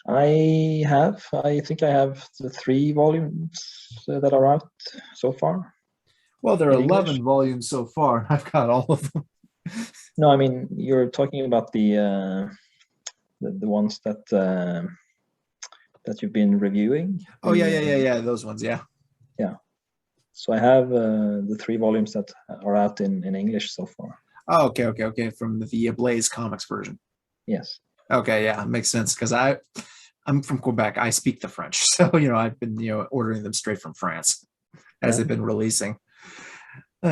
I have. I think I have the 3 volumes that are out so far. Well, there are 11 volumes so far. I've got all of them. No, I mean, you're talking about the ones that you've been reviewing. Oh yeah. Those ones, yeah. So I have the 3 volumes that are out in English so far. Oh, okay. From the Blaze Comics version. Yes. Okay, yeah, makes sense, because I'm from Quebec. I speak the French, so I've been ordering them straight from France as they've been releasing.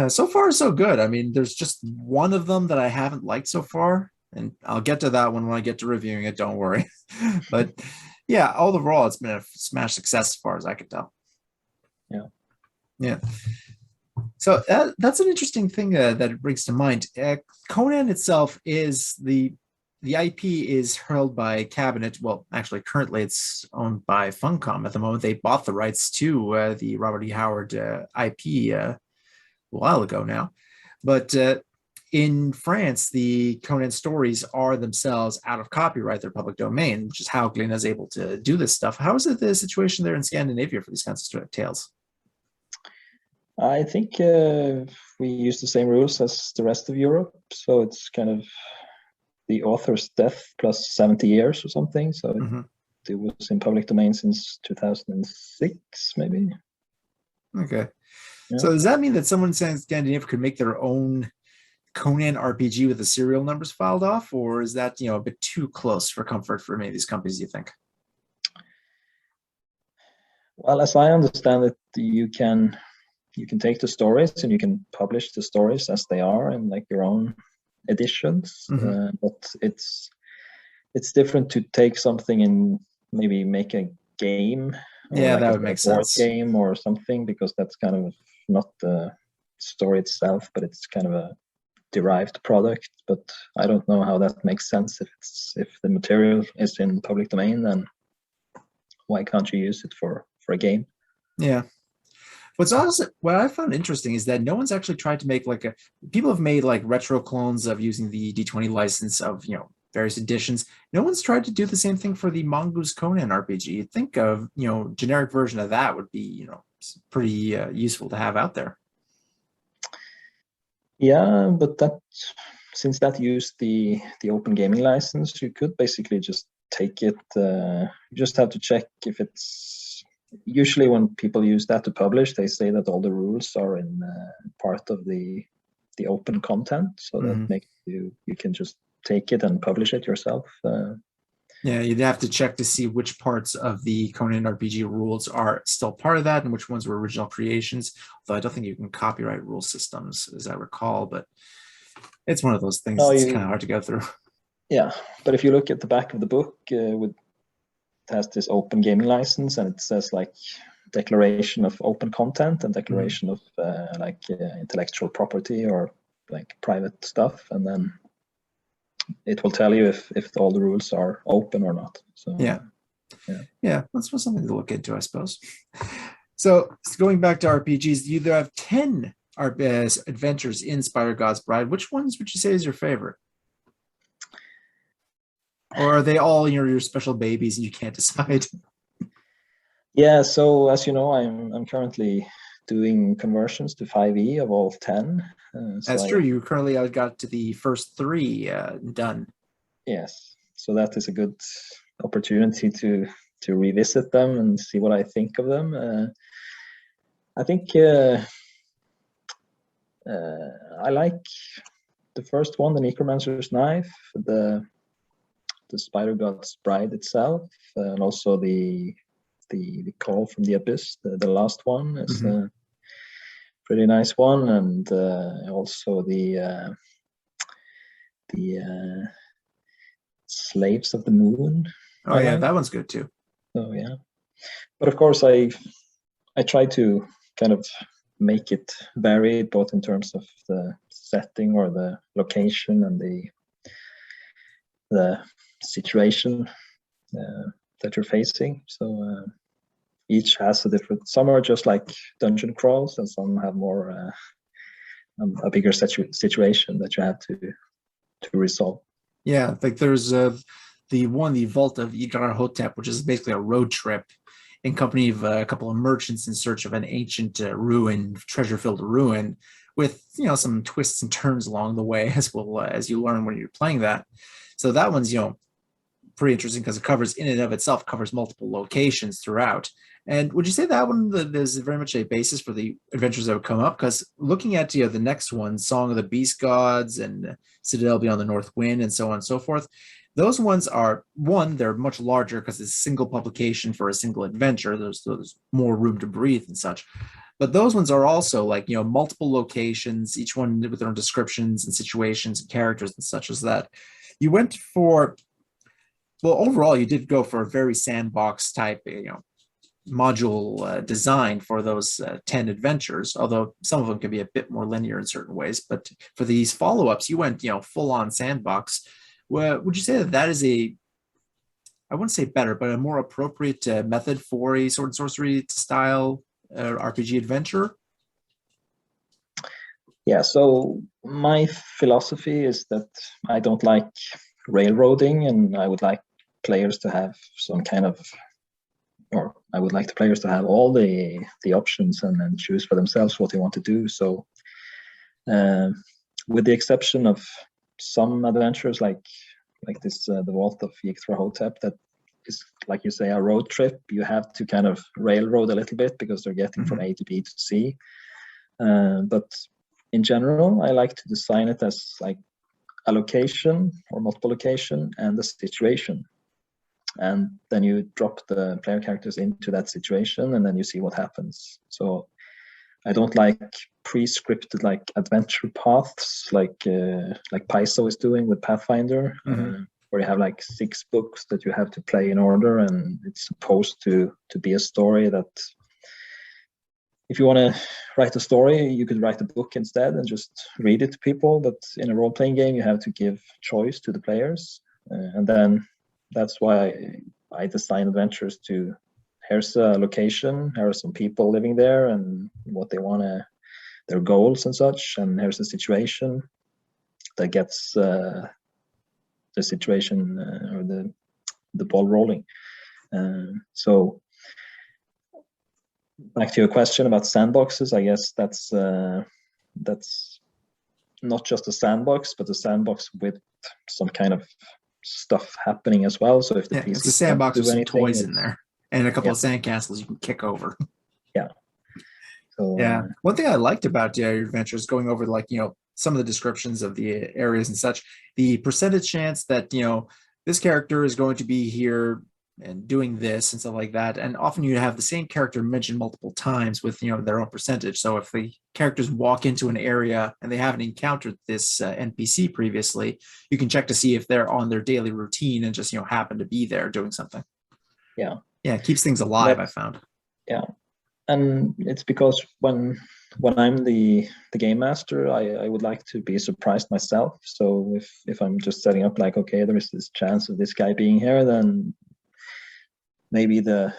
So far, so good. I mean, there's just one of them that I haven't liked so far, and I'll get to that one when I get to reviewing it. Don't worry. But yeah, overall, it's been a smash success as far as I can tell. Yeah. So that's an interesting thing that it brings to mind. Conan itself is the IP is held by Cabinet. Well, actually, currently it's owned by Funcom at the moment. They bought the rights to the Robert E. Howard IP a while ago now. But in France, the Conan stories are themselves out of copyright. They're public domain, which is how Glénat is able to do this stuff. How is it the situation there in Scandinavia for these kinds of tales? I think we use the same rules as the rest of Europe. So it's kind of the author's death plus 70 years or something. So it was in public domain since 2006, maybe. Okay. Yeah. So does that mean that someone in Scandinavia could make their own Conan RPG with the serial numbers filed off? Or is that, a bit too close for comfort for many of these companies, do you think? Well, as I understand it, you can take the stories and you can publish the stories as they are in like your own editions, but it's different to take something and maybe make a game. Yeah, like that would make sense. Game or something, because that's kind of not the story itself, but it's kind of a derived product. But I don't know how that makes sense. If the material is in public domain, then why can't you use it for a game? Yeah. What's also, what I found interesting is that no one's actually tried to make people have made like retro clones of using the D20 license of, various editions. No one's tried to do the same thing for the Mongoose Conan RPG. You'd think of, generic version of that would be, pretty useful to have out there. Yeah, but since that used the open gaming license, you could basically just take it. You just have to check if it's. Usually when people use that to publish, they say that all the rules are in part of the open content, so that makes you can just take it and publish it yourself. Yeah, you'd have to check to see which parts of the Conan RPG rules are still part of that and which ones were original creations. Although I don't think you can copyright rule systems, as I recall, but it's one of those things that's kind of hard to go through. Yeah, but if you look at the back of the book, it has this open gaming license, and it says like declaration of open content and declaration of intellectual property or like private stuff, and then it will tell you if all the rules are open or not. So yeah, that's something to look into, I suppose. So going back to RPGs, you have 10 adventures in Spider God's Bride. Which ones would you say is your favorite? Or are they all your special babies and you can't decide? Yeah, so as you know, I'm currently doing conversions to 5e of all 10. That's true. You currently got to the first 3 done. Yes, so that is a good opportunity to revisit them and see what I think of them. I think I like the first one, the Necromancer's Knife, the Spider God's Bride itself, and also the Call from the Abyss. The last one is a pretty nice one, and also the Slaves of the Moon. Oh yeah, that one's good too. Oh yeah, but of course I try to kind of make it varied, both in terms of the setting or the location and the situation that you're facing. So each has a different. Some are just like dungeon crawls, and some have more a bigger situation that you have to resolve. Yeah, like there's the Vault of Vigthrahotep, which is basically a road trip in company of a couple of merchants in search of an ancient ruin, treasure-filled ruin, with some twists and turns along the way, as you learn when you're playing that. So that one's pretty interesting because it covers in and of itself covers multiple locations throughout. And would you say that one is very much a basis for the adventures that would come up? Because looking at the next one, Song of the Beast Gods and Citadel Beyond the North Wind and so on and so forth, those ones are, one, they're much larger because it's a single publication for a single adventure. There's more room to breathe and such. But those ones are also like, multiple locations, each one with their own descriptions and situations and characters and such as that. You went for, well, overall, you did go for a very sandbox type, module design for those 10 adventures, although some of them can be a bit more linear in certain ways. But for these follow-ups, you went, full on sandbox. Would you say that is I wouldn't say better, but a more appropriate method for a sword and sorcery style RPG adventure? Yeah, so my philosophy is that I don't like railroading, and I would like players to have some kind of, or I would like the players to have all the options and choose for themselves what they want to do. So with the exception of some adventures like this, the Vault of Vigthrahotep, that is, like you say, a road trip. You have to kind of railroad a little bit because they're getting from A to B to C. But in general, I like to design it as like a location or multiple location and a situation. And then you drop the player characters into that situation, and then you see what happens. So I don't like pre-scripted like adventure paths like Paizo is doing with Pathfinder, where you have like 6 books that you have to play in order, and it's supposed to be a story that, if you want to write a story, you could write a book instead and just read it to people. But in a role-playing game, you have to give choice to the players, and then that's why I design adventures to, here's a location, here are some people living there and what they want to, their goals and such, and here's the situation that gets the situation or the ball rolling. So back to your question about sandboxes, I guess that's not just a sandbox, but a sandbox with some kind of stuff happening as well. So if the it's a sandbox with some toys in there and a couple of sandcastles you can kick over. Yeah. So, one thing I liked about your adventures, going over like some of the descriptions of the areas and such, the percentage chance that this character is going to be here and doing this and stuff like that, and often you have the same character mentioned multiple times with their own percentage. So if the characters walk into an area and they haven't encountered this NPC previously, you can check to see if they're on their daily routine and just happen to be there doing something. Yeah, it keeps things alive. I found. Yeah, and it's because when I'm the game master, I would like to be surprised myself. So if I'm just setting up like, okay, there is this chance of this guy being here, then maybe the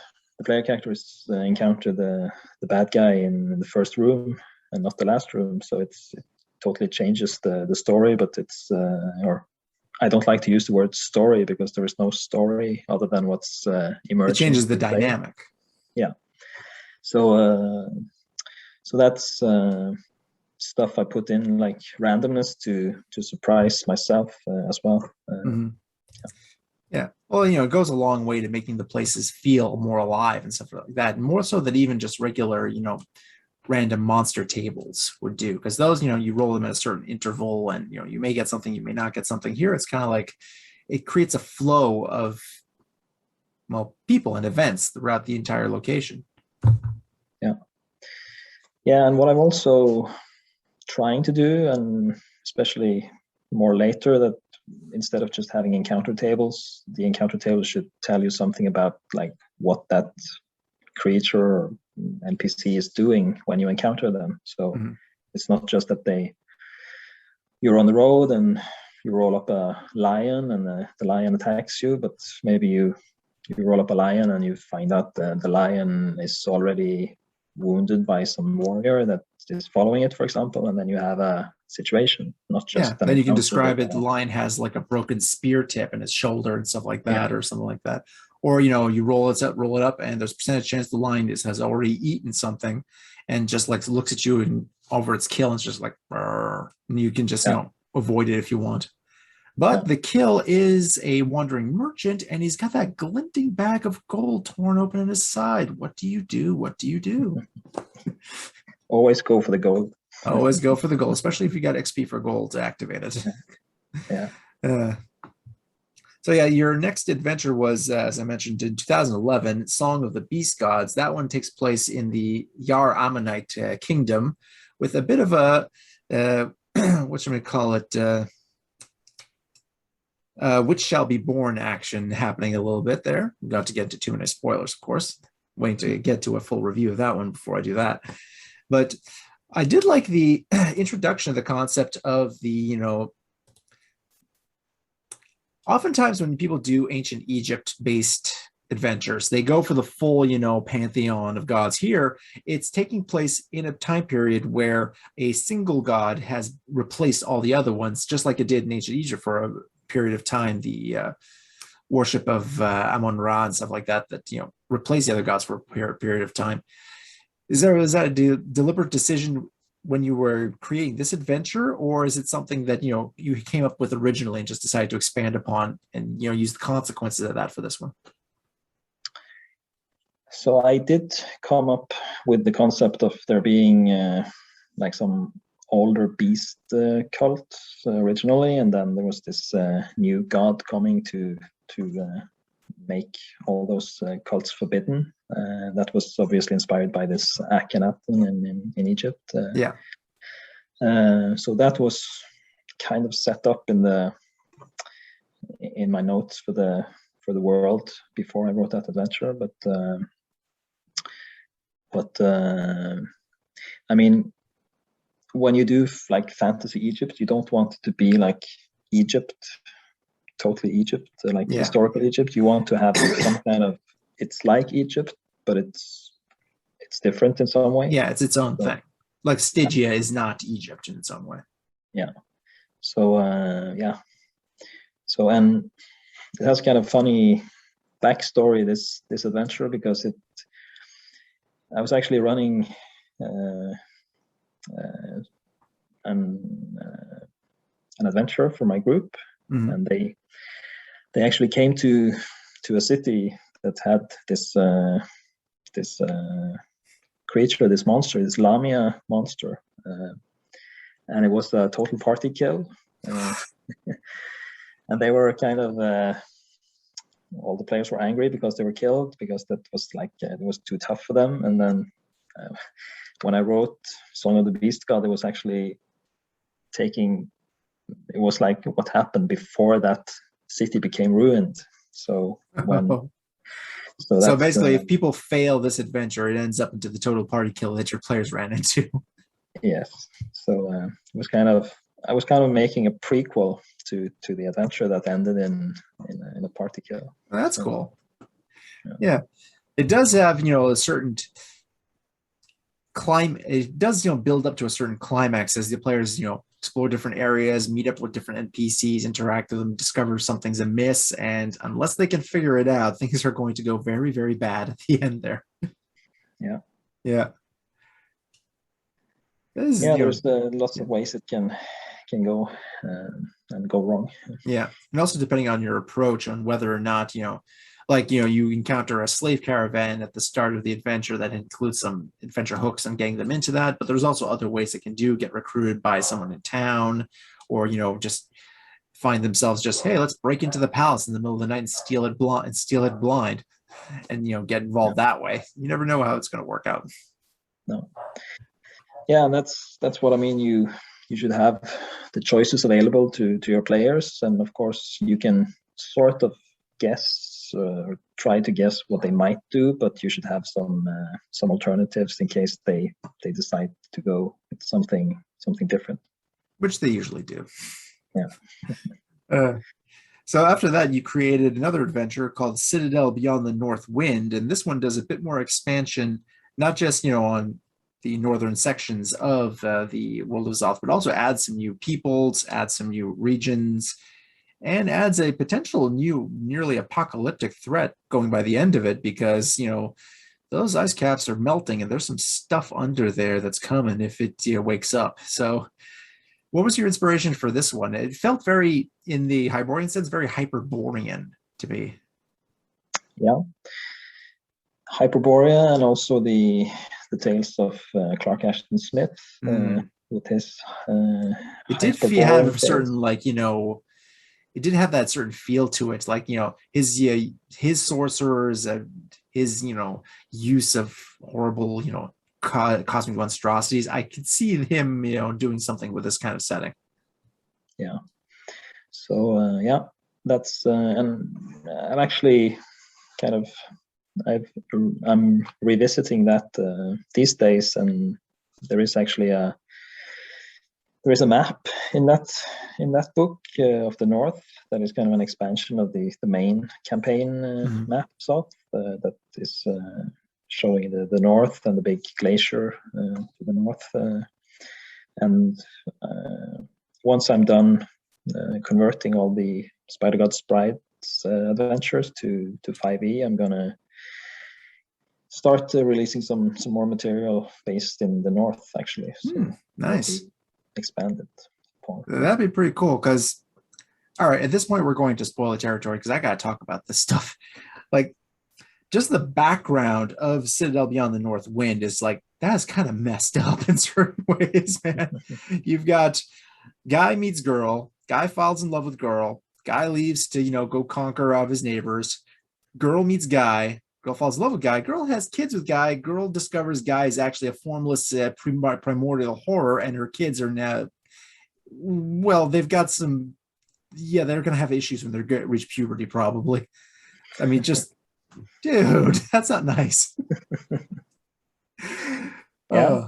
player characters encounter the bad guy in the first room and not the last room. So it totally changes the story, but it's or I don't like to use the word story because there is no story other than what's emerging. It changes the dynamic. Yeah. So that's stuff I put in, like randomness to surprise myself as well. Yeah. Well, it goes a long way to making the places feel more alive and stuff like that. More so than even just regular, random monster tables would do, because those, you roll them at a certain interval, and you may get something, you may not get something. Here it's kind of like it creates a flow of people and events throughout the entire location. Yeah, and what I'm also trying to do, and especially more later, that instead of just having encounter tables, the encounter tables should tell you something about like what that creature or NPC is doing when you encounter them. So it's not just that you're on the road and you roll up a lion and the lion attacks you, but maybe you roll up a lion and you find out that the lion is already wounded by some warrior that is following it, for example, and then you have a situation, not just then you can describe it. The lion has like a broken spear tip in its shoulder and stuff like that, or something like that. Or you roll it up, and there's a percentage chance the lion has already eaten something, and just like looks at you and over its kill, and it's just like, and you can just avoid it if you want. But the kill is a wandering merchant, and he's got that glinting bag of gold torn open in his side. What do you do? What do you do? Always go for the gold. Always go for the gold, especially if you got XP for gold to activate it. Yeah. So your next adventure was, as I mentioned, in 2011, Song of the Beast Gods. That one takes place in the Yar Ammonite kingdom, with a bit of a what should we call it? Which shall be born action happening a little bit there. Not to get into too many spoilers, of course. Waiting to get to a full review of that one before I do that. But I did like the introduction of the concept of the, oftentimes when people do ancient Egypt-based adventures, they go for the full, pantheon of gods. Here, it's taking place in a time period where a single god has replaced all the other ones, just like it did in ancient Egypt for a period of time. The worship of Amun-Ra and stuff like that replaced the other gods for a period of time. Was that a deliberate decision when you were creating this adventure, or is it something that you came up with originally and just decided to expand upon and use the consequences of that for this one? So I did come up with the concept of there being like some older beast cult originally, and then there was this new god coming to make all those cults forbidden. That was obviously inspired by this Akhenaten in Egypt. So that was kind of set up in my notes for the world before I wrote that adventure. But I mean, when you do like fantasy Egypt, you don't want it to be like Egypt, totally Egypt, like historical Egypt. You want to have some kind of, it's like Egypt, but it's different in some way. Yeah, it's its own thing. Like Stygia is not Egypt in its own way. Yeah. So So, and it has kind of funny backstory, this adventure, because I was actually running an adventure for my group, and they actually came to a city that had this creature, this monster, this Lamia monster, and it was a total party kill. And they were kind of all the players were angry because they were killed, because that was like it was too tough for them. And then when I wrote Song of the Beast God, it was actually it was like what happened before that city became ruined. So so basically, if people fail this adventure, it ends up into the total party kill that your players ran into. Yes. So it was kind of, I was kind of making a prequel to the adventure that ended in a party kill. Well, that's cool. Yeah, it does have a certain it does build up to a certain climax as the players explore different areas, meet up with different NPCs, interact with them, discover something's amiss, and unless they can figure it out, things are going to go very, very bad at the end there. Yeah. Yeah. There's lots of ways it can go and go wrong. Yeah, and also depending on your approach on whether or not you encounter a slave caravan at the start of the adventure that includes some adventure hooks and getting them into that, but there's also other ways it can get recruited by someone in town, or just find themselves hey, let's break into the palace in the middle of the night and steal it blind, and get involved that way. You never know how it's going to work out. No. Yeah, and that's what I mean. You should have the choices available to your players, and of course you can sort of guess or try to guess what they might do, but you should have some alternatives in case they decide to go with something different, which they usually do. Yeah. So after that, you created another adventure called Citadel Beyond the North Wind, and this one does a bit more expansion, not just on the northern sections of the World of Xoth, but also adds some new peoples, adds some new regions, and adds a potential new, nearly apocalyptic threat going by the end of it, because those ice caps are melting, and there's some stuff under there that's coming if it wakes up. So, what was your inspiration for this one? It felt very, in the Hyborian sense, very Hyperborean to me. Yeah. Hyperborea, and also the tales of Clark Ashton Smith with his. It did have certain it did have that certain feel to it, his sorcerers, his use of horrible cosmic monstrosities. I could see him doing something with this kind of setting. Yeah. So that's and I'm actually kind of. I'm revisiting that these days, and there is actually a map in that book of the North that is kind of an expansion of the main campaign map Xoth that is showing the North and the big glacier to the north. And once I'm done converting all the Spider God Sprites adventures to 5e, I'm gonna start releasing some more material based in the North, actually. So nice. Expanded. That'd be pretty cool, because all right, at this point we're going to spoil the territory, because I gotta talk about this stuff. Just the background of Citadel Beyond the North Wind is that's kind of messed up in certain ways, man. You've got guy meets girl, guy falls in love with girl, guy leaves to go conquer of his neighbors, girl meets guy, girl falls in love with guy, girl has kids with guy, girl discovers guy is actually a formless primordial horror, and her kids are now, well, they've got some, they're gonna have issues when they reach puberty, probably. I mean, just dude, that's not nice. Yeah.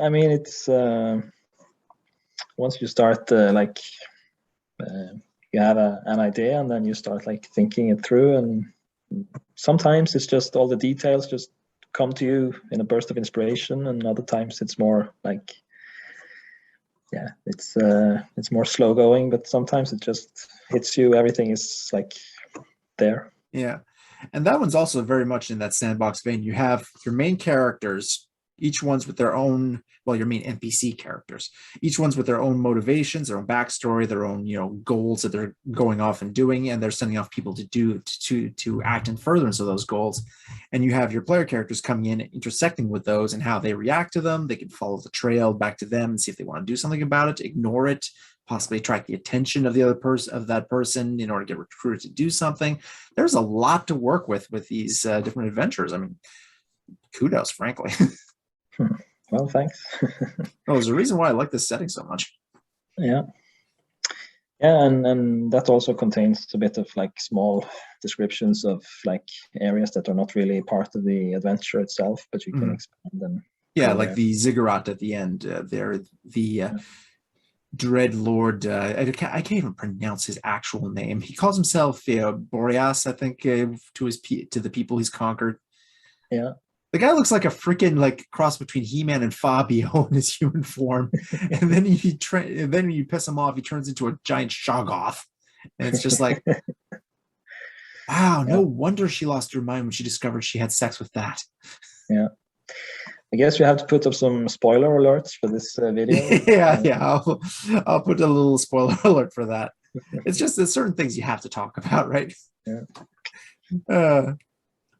I mean, it's once you start you have an idea, and then you start thinking it through, and sometimes it's just all the details just come to you in a burst of inspiration, and other times it's more it's more slow going, but sometimes it just hits you. Everything is there. Yeah. And that one's also very much in that sandbox vein. You have your main characters, each one's with their own, your main NPC characters, each one's with their own motivations, their own backstory, their own, goals that they're going off and doing, and they're sending off people to act in furtherance of those goals. And you have your player characters coming in, intersecting with those, and how they react to them. They can follow the trail back to them and see if they want to do something about it, ignore it, possibly attract the attention of the other person, of that person, in order to get recruited to do something. There's a lot to work with these different adventures. I mean, kudos, frankly. Well, thanks. There's a reason why I like this setting so much. Yeah, and that also contains a bit of small descriptions of areas that are not really part of the adventure itself, but you can expand them. Yeah, the ziggurat at the end there, the Dread Lord, I can't even pronounce his actual name. He calls himself Boreas, I think, to the people he's conquered. Yeah. The guy looks like a freaking like cross between He-Man and Fabio in his human form, and then and then when you piss him off, he turns into a giant Shoggoth, and it's just like, wow, no Yeah. wonder she lost her mind when she discovered she had sex with that. Yeah. I guess we have to put up some spoiler alerts for this video. Yeah, I'll put a little spoiler alert for that. It's just there's certain things you have to talk about, right? Yeah.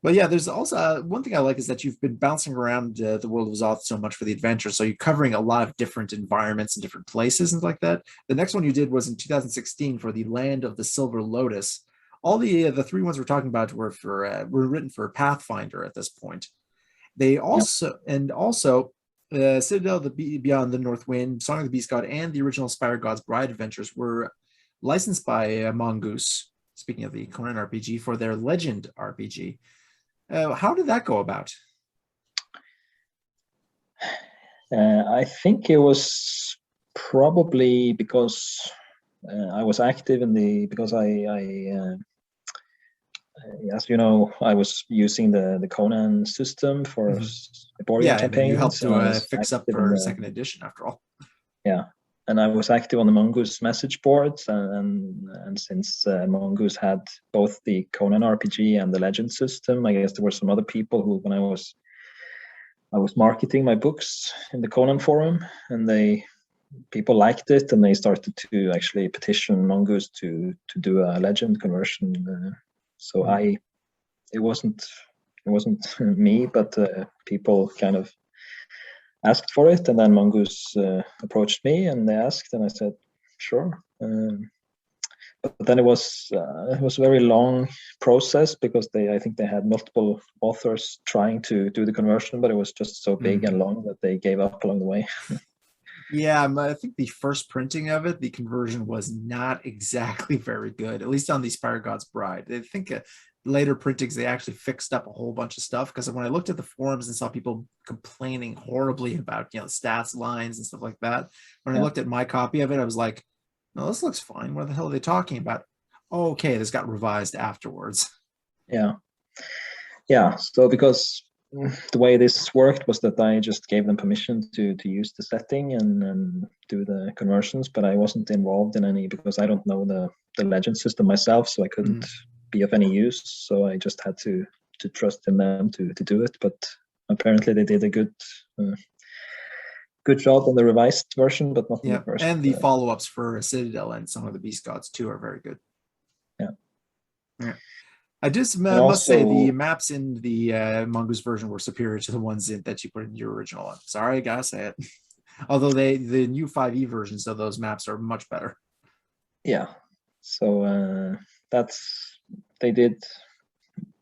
But yeah, there's also one thing I like is that you've been bouncing around the World of Xoth so much for the adventure, so you're covering a lot of different environments and different places and like that. The next one you did was in 2016 for the Land of the Silver Lotus. All the three ones we're talking about were written for Pathfinder at this point. They Yeah. also Citadel of the Beyond the North Wind, Song of the Beast God, and the original Spire God's Bride adventures were licensed by Mongoose. Speaking of the Conan RPG, for their Legend RPG. How did that go about? I think it was probably because I was active in the because as you know, I was using the Conan system for Hyborian Yeah, and then you helped campaigns, and I to was fix up active in for the second edition after all. yeah, and I was active on the Mongoose message boards, and since Mongoose had both the Conan RPG and the Legend system, I guess there were some other people who, when I was marketing my books in the Conan forum, and people liked it, and they started to actually petition Mongoose to do a Legend conversion. So it wasn't me, but people kind of asked for it, and then Mongoose approached me, and they asked, and I said sure. But then it was a very long process because I think they had multiple authors trying to do the conversion, but it was just so big and long that they gave up along the way. Yeah, I think the first printing of it, the conversion was not exactly very good, at least on the Spire God's Bride. I think later printings, they actually fixed up a whole bunch of stuff, because when I looked at the forums and saw people complaining horribly about, stats lines and stuff like that, when I looked at my copy of it, I was like, no, this looks fine. What the hell are they talking about? Oh, okay, this got revised afterwards. Yeah. So because the way this worked was that I just gave them permission to use the setting and do the conversions, but I wasn't involved in any, because I don't know the Legend system myself, so I couldn't be of any use. So I just had to trust in them to do it. But apparently they did a good job on the revised version, but not in the first. And the follow-ups for Citadel and Song of the Beast Gods too are very good. Yeah. I just must say the maps in the Mongoose version were superior to the ones that you put in your original one. Sorry, I gotta say it. Although the new 5e versions of those maps are much better. Yeah. So they did,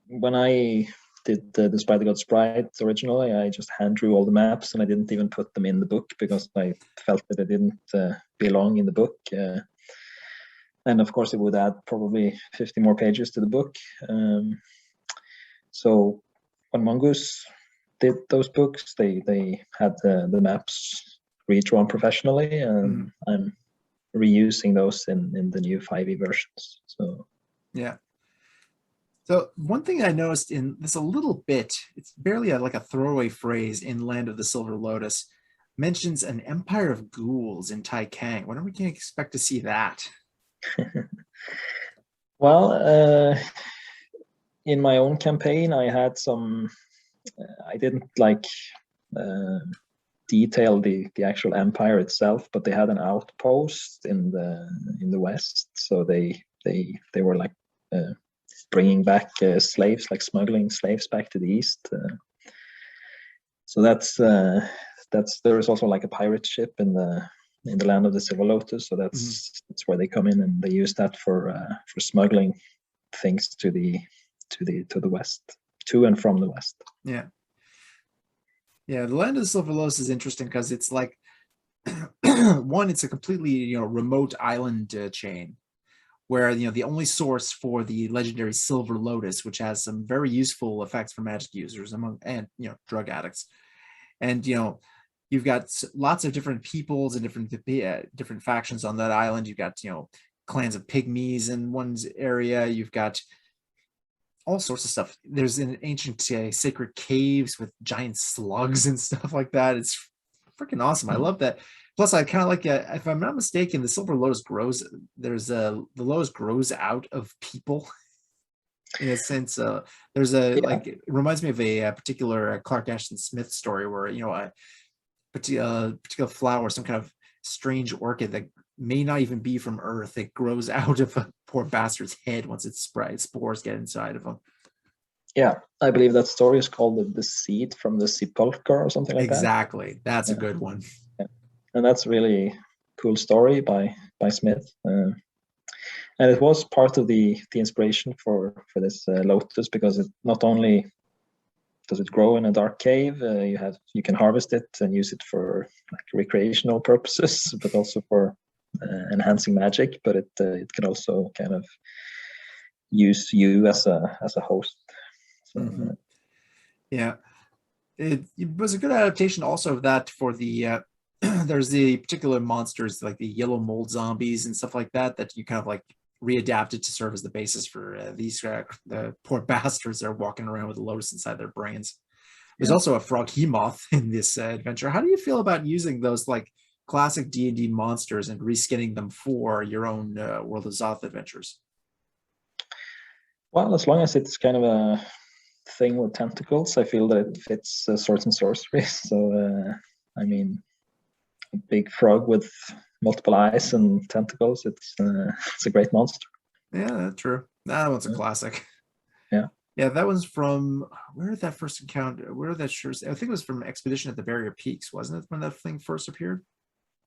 when I did the Spider God's Bride originally, I just hand drew all the maps, and I didn't even put them in the book because I felt that they didn't belong in the book. And of course, it would add probably 50 more pages to the book. So when Mongoose did those books, they had the maps redrawn professionally, and I'm reusing those in the new 5e versions. So yeah. So one thing I noticed in this a little bit, it's barely like a throwaway phrase in Land of the Silver Lotus, mentions an empire of ghouls in Taikang. When are we going to expect to see that? Well, in my own campaign, I had some. I didn't detail the actual empire itself, but they had an outpost in the west. So they were like bringing back slaves, like smuggling slaves back to the east. So that's there is also like a pirate ship in the Land of the Silver Lotus. So that's where they come in, and they use that for smuggling things to the west, to and from the west. Yeah. The Land of the Silver Lotus is interesting because it's like one, it's a completely remote island chain where the only source for the legendary Silver Lotus, which has some very useful effects for magic users and drug addicts, and you've got lots of different peoples and different factions on that island. You've got clans of pygmies in one area. You've got all sorts of stuff. There's an ancient sacred caves with giant slugs and stuff like that. It's freaking awesome. I love that. Plus, I kind of like, if I'm not mistaken, the Silver Lotus grows. The Lotus grows out of people. In a sense, there's like, it reminds me of a particular Clark Ashton Smith story where, a particular flower, some kind of strange orchid that may not even be from Earth, it grows out of a poor bastard's head once it's spread, spores get inside of him. Yeah, I believe that story is called the Seed from the Sepulchre or something like Exactly. That's a good one. Yeah. And that's really cool story by Smith. And it was part of the inspiration for this lotus, because it not only does it grow in a dark cave, you can harvest it and use it for like recreational purposes, but also for enhancing magic. But it can also kind of use you as a host. So, yeah, it was a good adaptation also of that for the there's the particular monsters like the yellow mold zombies and stuff like that you kind of like readapted to serve as the basis for these the poor bastards that are walking around with a lotus inside their brains. There's also a frog hemoth in this adventure. How do you feel about using those like classic D&D monsters and reskinning them for your own World of Xoth adventures? Well, as long as it's kind of a thing with tentacles, I feel that it fits swords and sorcery. So, I mean, a big frog with multiple eyes and tentacles, it's a great monster. Yeah, that's true. That one's a classic. Yeah, that one's from, where did that first encounter, where did that I think it was from Expedition at the Barrier Peaks, wasn't it, when that thing first appeared?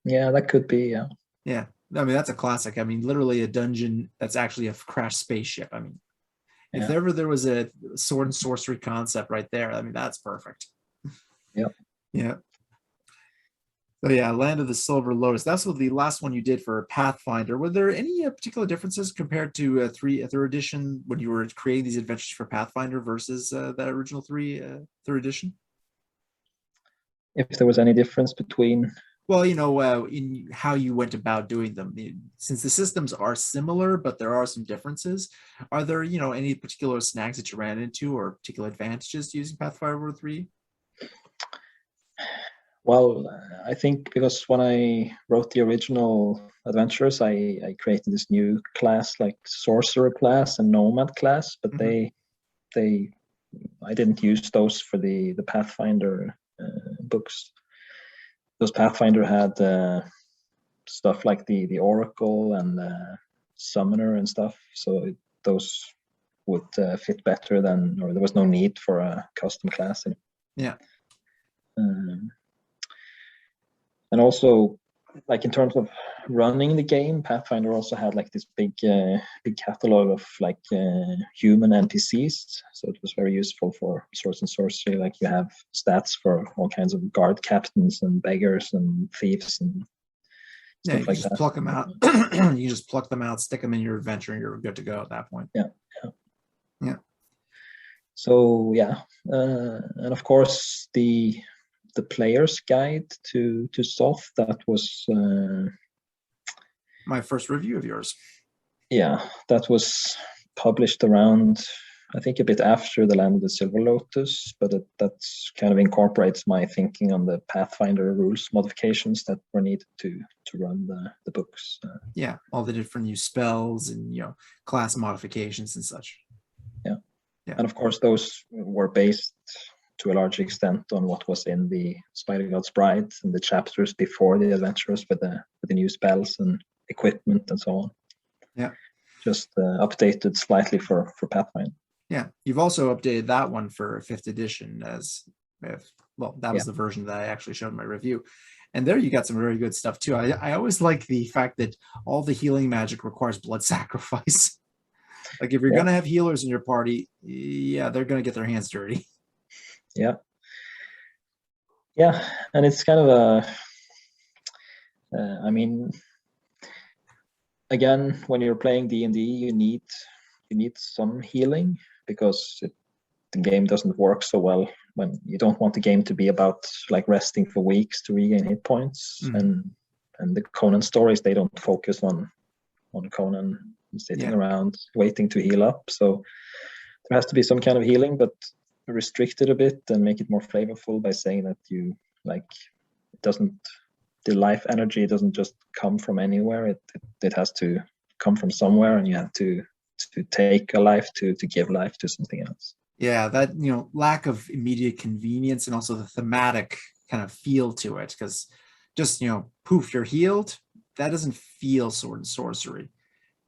Yeah, that could be. Yeah, I mean, that's a classic. I mean, literally a dungeon that's actually a crashed spaceship. I mean, if ever there was a sword and sorcery concept right there, I mean, that's perfect. Yeah. So yeah, Land of the Silver Lotus. That's what the last one you did for Pathfinder. Were there any particular differences compared to third edition when you were creating these adventures for Pathfinder versus that original third edition? If there was any difference between, well, in how you went about doing them, since the systems are similar, but there are some differences. Are there, any particular snags that you ran into or particular advantages to using Pathfinder 3? Well, I think because when I wrote the original adventures, I created this new class, like sorcerer class and nomad class, but I didn't use those for the Pathfinder books. Those Pathfinder had stuff like the Oracle and Summoner and stuff, so those would fit better than, or there was no need for a custom class. Yeah. And also, like in terms of running the game, Pathfinder also had like this big catalog of like human NPCs. So it was very useful for swords and sorcery. Like you have stats for all kinds of guard captains and beggars and thieves and stuff like that. Pluck them out. You just pluck them out, stick them in your adventure, and you're good to go at that point. Yeah. So and of course the player's guide to Xoth, that was my first review of yours. Yeah, that was published around, I think, a bit after the Land of the Silver Lotus, but that's kind of incorporates my thinking on the Pathfinder rules modifications that were needed to run the books. Yeah, all the different new spells and class modifications and such. Yeah, and of course those were based to a large extent on what was in the Spider God's Bride and the chapters before the adventures with the new spells and equipment and so on. Yeah, just updated slightly for Pathfinder. Yeah, you've also updated that one for 5th edition as well. That was the version that I actually showed in my review, and there you got some very good stuff too. I always like the fact that all the healing magic requires blood sacrifice. Like if you're gonna have healers in your party, they're gonna get their hands dirty. Yeah, and it's kind of I mean, again, when you're playing D&D, you need some healing, because the game doesn't work so well when you don't want the game to be about like resting for weeks to regain hit points. And the Conan stories, they don't focus on Conan sitting around waiting to heal up. So there has to be some kind of healing, but restrict it a bit and make it more flavorful by saying that you like it doesn't, the life energy doesn't just come from anywhere. It has to come from somewhere, and you have to take a life to give life to something else. Yeah, that, you know, lack of immediate convenience and also the thematic kind of feel to it, because just, you know, poof, you're healed. That doesn't feel sword and sorcery.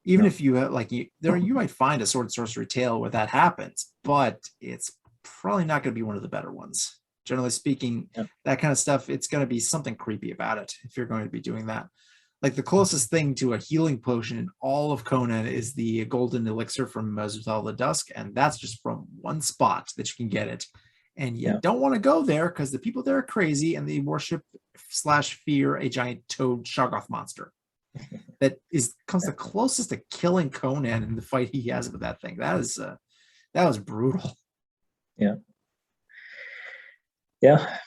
Even if you have, like, you might find a sword and sorcery tale where that happens, but it's probably not going to be one of the better ones. Generally speaking, that kind of stuff, it's going to be something creepy about it if you're going to be doing that. Like the closest thing to a healing potion in all of Conan is the golden elixir from Zuthal the Dusk, and that's just from one spot that you can get it. And you don't want to go there because the people there are crazy and they worship / fear a giant toad Shoggoth monster. That comes the closest to killing Conan in the fight he has with that thing. That was brutal. Yeah,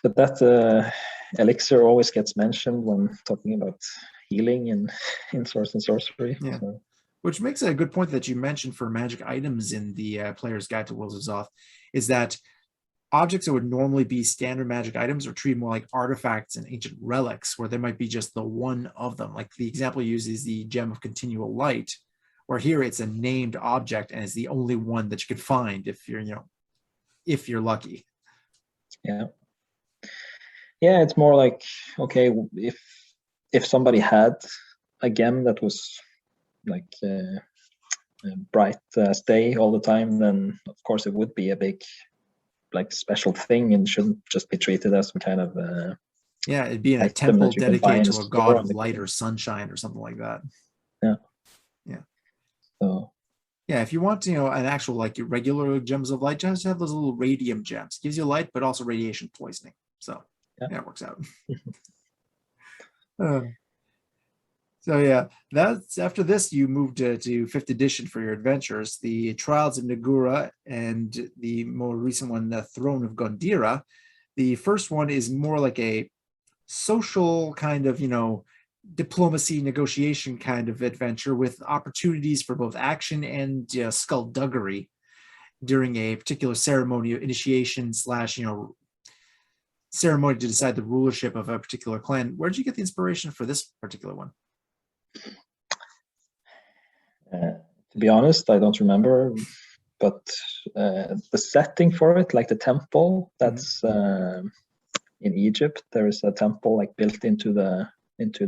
but that elixir always gets mentioned when talking about healing in Swords and Sorcery. Yeah. So. Which makes it a good point that you mentioned for magic items in the Player's Guide to Worlds of Xoth, is that objects that would normally be standard magic items are treated more like artifacts and ancient relics, where there might be just the one of them. Like the example you use is the Gem of Continual Light, where here it's a named object and it's the only one that you could find if you're lucky. Yeah. Yeah, it's more like, okay, if somebody had a gem that was like bright as day all the time, then of course it would be a big like special thing and shouldn't just be treated as some kind of it'd be in a temple dedicated to a god of light or sunshine or something like that. Yeah. So yeah, if you want, an actual like regular gems of light, just have those little radium gems. Gives you light, but also radiation poisoning. So it works out. So yeah, that's after this you moved to 5th edition for your adventures, the Trials of Nagura, and the more recent one, the Throne of Gondira. The first one is more like a social kind of, diplomacy negotiation kind of adventure with opportunities for both action and skullduggery during a particular ceremony of initiation / ceremony to decide the rulership of a particular clan. Where did you get the inspiration for this particular one? To be honest, I don't remember, but the setting for it, like the temple, that's in Egypt. There is a temple like built into the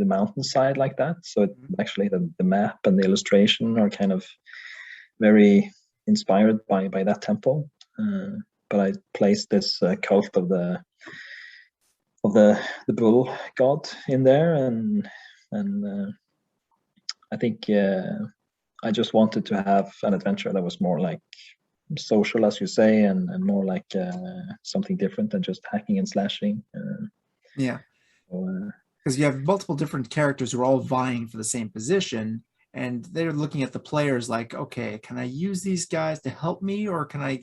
mountainside like that. So it, actually the map and the illustration are kind of very inspired by that temple. But I placed this cult of the bull god in there, and I think I just wanted to have an adventure that was more like social, as you say, and more like something different than just hacking and slashing. Because you have multiple different characters who are all vying for the same position, and they're looking at the players like, okay, can I use these guys to help me, or can I,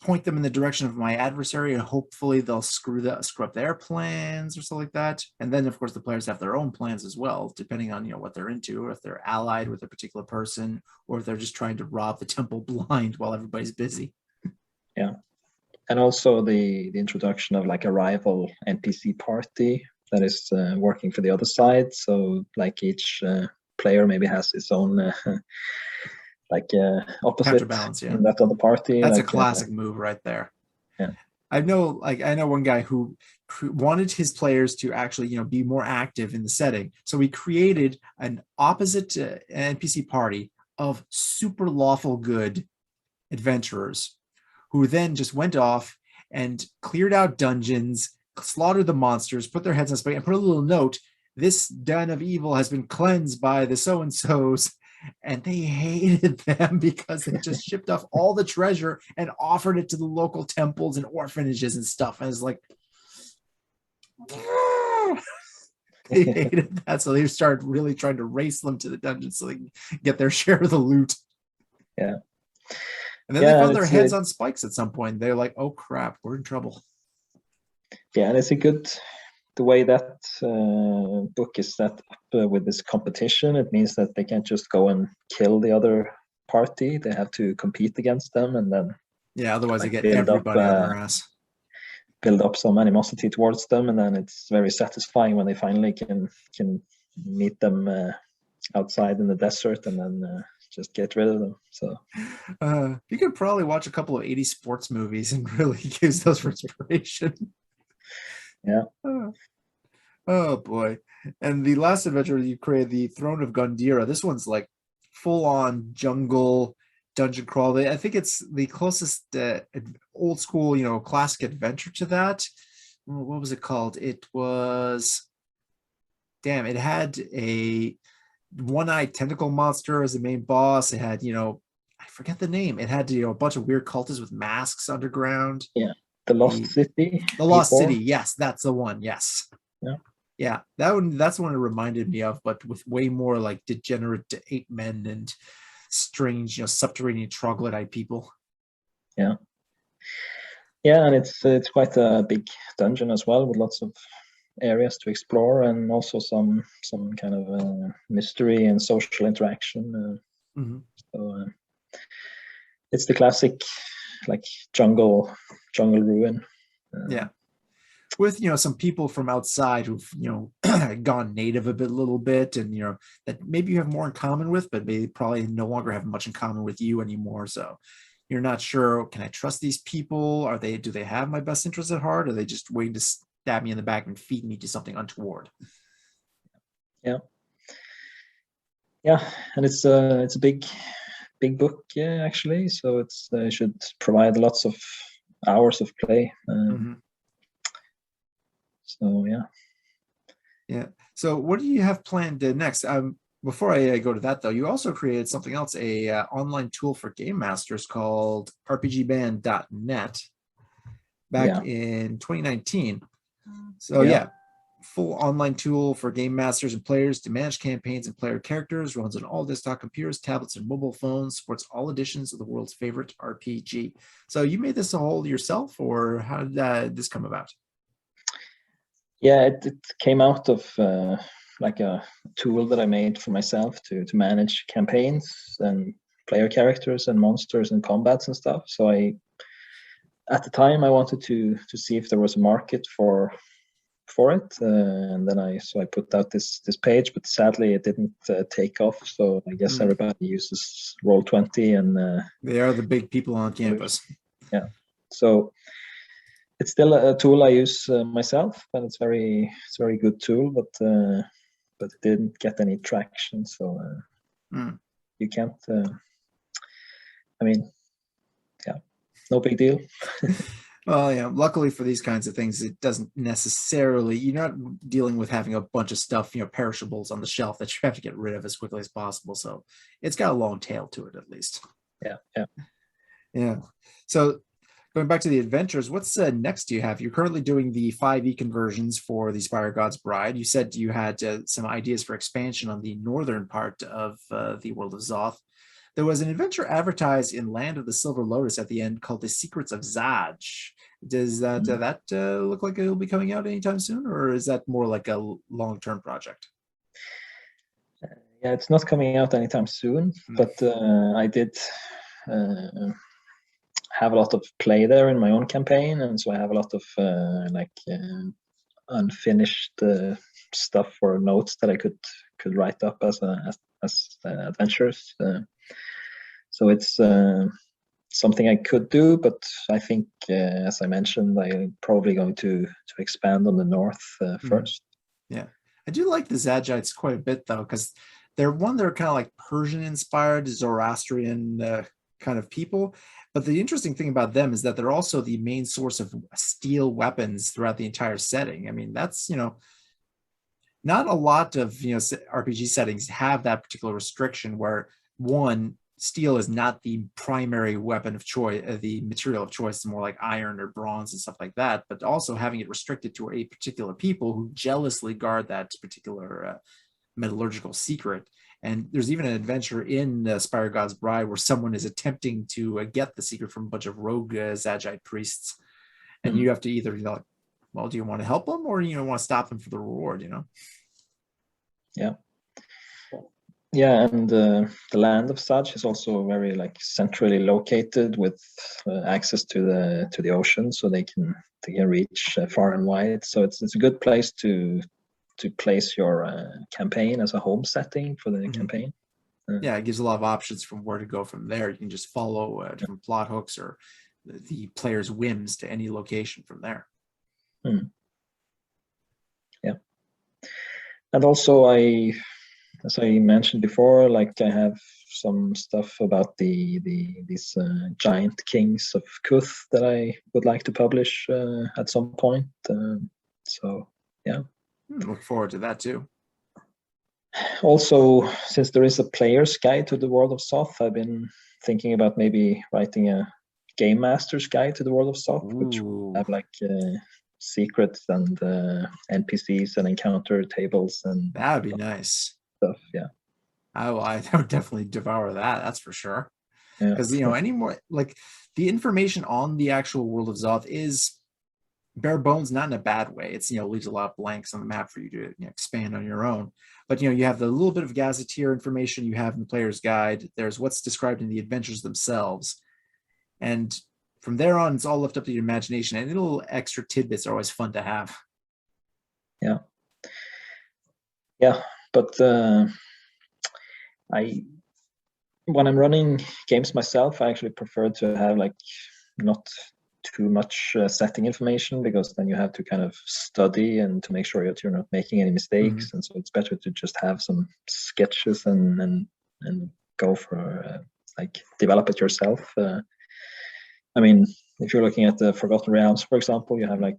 point them in the direction of my adversary, and hopefully they'll screw up their plans or something like that. And then, of course, the players have their own plans as well, depending on what they're into, or if they're allied with a particular person, or if they're just trying to rob the temple blind while everybody's busy. Yeah, and also the introduction of like a rival NPC party that is working for the other side. So like each player maybe has its own opposite counterbalance, in that other party. That's a classic move right there. Yeah, I know one guy who wanted his players to actually be more active in the setting, so he created an opposite NPC party of super lawful good adventurers who then just went off and cleared out dungeons, slaughtered the monsters, put their heads on spike, and put a little note: this den of evil has been cleansed by the so-and-sos. And they hated them because they just shipped off all the treasure and offered it to the local temples and orphanages and stuff. And it's like, they hated that. So they started really trying to race them to the dungeon so they can get their share of the loot. Yeah. And then they found their heads on spikes at some point. They're like, oh crap, we're in trouble. Yeah, and it's the way that book is set up with this competition. It means that they can't just go and kill the other party. They have to compete against them, and then Yeah, otherwise they like get build up everybody on their ass. build up some animosity towards them, and then it's very satisfying when they finally can meet them outside in the desert, and then just get rid of them. So you could probably watch a couple of 80s sports movies and really use those for inspiration. Yeah. Oh boy. And the last adventure you created, the Throne of Gundira, this one's like full on jungle dungeon crawl. I think it's the closest old school, classic adventure to that. What was it called? It was, it had a one-eyed tentacle monster as the main boss. It had, I forget the name. It had, a bunch of weird cultists with masks underground. Yeah. The Lost City. The Lost City. Yes, that's the one. Yes. Yeah. Yeah, that's the one it reminded me of, but with way more like degenerate ape men and strange, subterranean troglodyte people. Yeah. Yeah, and it's quite a big dungeon as well, with lots of areas to explore, and also some kind of mystery and social interaction. So it's the classic like jungle ruin. Yeah. With some people from outside who've gone native a little bit, and that maybe you have more in common with, but they probably no longer have much in common with you anymore. So you're not sure, can I trust these people? Do they have my best interests at heart? Or are they just waiting to stab me in the back and feed me to something untoward? Yeah, and it's a big book, actually. So it should provide lots of hours of play. So yeah. So what do you have planned next? Before I go to that, though, you also created something else, a online tool for game masters called rpgband.net back in 2019. So full online tool for game masters and players to manage campaigns and player characters, runs on all desktop computers, tablets, and mobile phones, supports all editions of the world's favorite RPG. So you made this all yourself, or how did this come about? Yeah, it came out of like a tool that I made for myself to manage campaigns and player characters and monsters and combats and stuff. So at the time I wanted to see if there was a market for it, and then I put out this page, but sadly it didn't take off. So I guess everybody uses Roll20, and they are the big people on campus. Yeah, so it's still a tool I use myself, and it's a very good tool, but it didn't get any traction. So you can't. I mean, no big deal. Well, luckily for these kinds of things, it doesn't necessarily, you're not dealing with having a bunch of stuff, perishables on the shelf that you have to get rid of as quickly as possible. So it's got a long tail to it, at least. Yeah. So going back to the adventures, what's next you have? You're currently doing the 5e conversions for the Spire God's Bride. You said you had some ideas for expansion on the northern part of the World of Xoth. There was an adventure advertised in Land of the Silver Lotus at the end called The Secrets of Zaj. Does that look like it'll be coming out anytime soon, or is that more like a long-term project? Yeah, it's not coming out anytime soon, but I did have a lot of play there in my own campaign, and so I have a lot of unfinished stuff or notes that I could write up as adventures. So it's something I could do, but I think, as I mentioned, I'm probably going to expand on the north first. Yeah, I do like the Zajites quite a bit, though, because they're kind of like Persian-inspired, Zoroastrian kind of people. But the interesting thing about them is that they're also the main source of steel weapons throughout the entire setting. I mean, that's, not a lot of, RPG settings have that particular restriction where, one, steel is not the primary weapon of choice, the material of choice, more like iron or bronze and stuff like that, but also having it restricted to a particular people who jealously guard that particular metallurgical secret. And there's even an adventure in Spire God's Bride where someone is attempting to get the secret from a bunch of rogue Zagite priests. And you have to either, well, do you want to help them, or want to stop them for the reward, Yeah. Yeah, and the land of Xotth is also very like centrally located with access to the ocean, so they can reach far and wide. So it's a good place to place your campaign as a home setting for the campaign. Yeah, it gives a lot of options from where to go from there. You can just follow different plot hooks or the player's whims to any location from there. Yeah, and also as I mentioned before, like I have some stuff about these giant kings of Kuth that I would like to publish at some point. So yeah, Look forward to that too. Also, since there is a player's guide to the World of Xoth, I've been thinking about maybe writing a game master's guide to the World of Xoth, which will have like secrets and NPCs and encounter tables and that would be nice stuff. Yeah, I would definitely devour that. That's for sure. Because any more like the information on the actual World of Xoth is bare bones, not in a bad way. It's leaves a lot of blanks on the map for you to expand on your own. But you have the little bit of gazetteer information you have in the player's guide. There's what's described in the adventures themselves, and from there on, it's all left up to your imagination. And little extra tidbits are always fun to have. Yeah, but when I'm running games myself, I actually prefer to have like not too much setting information, because then you have to kind of study and to make sure that you're not making any mistakes. And so it's better to just have some sketches and go for like develop it yourself. I mean, if you're looking at the Forgotten Realms, for example, you have like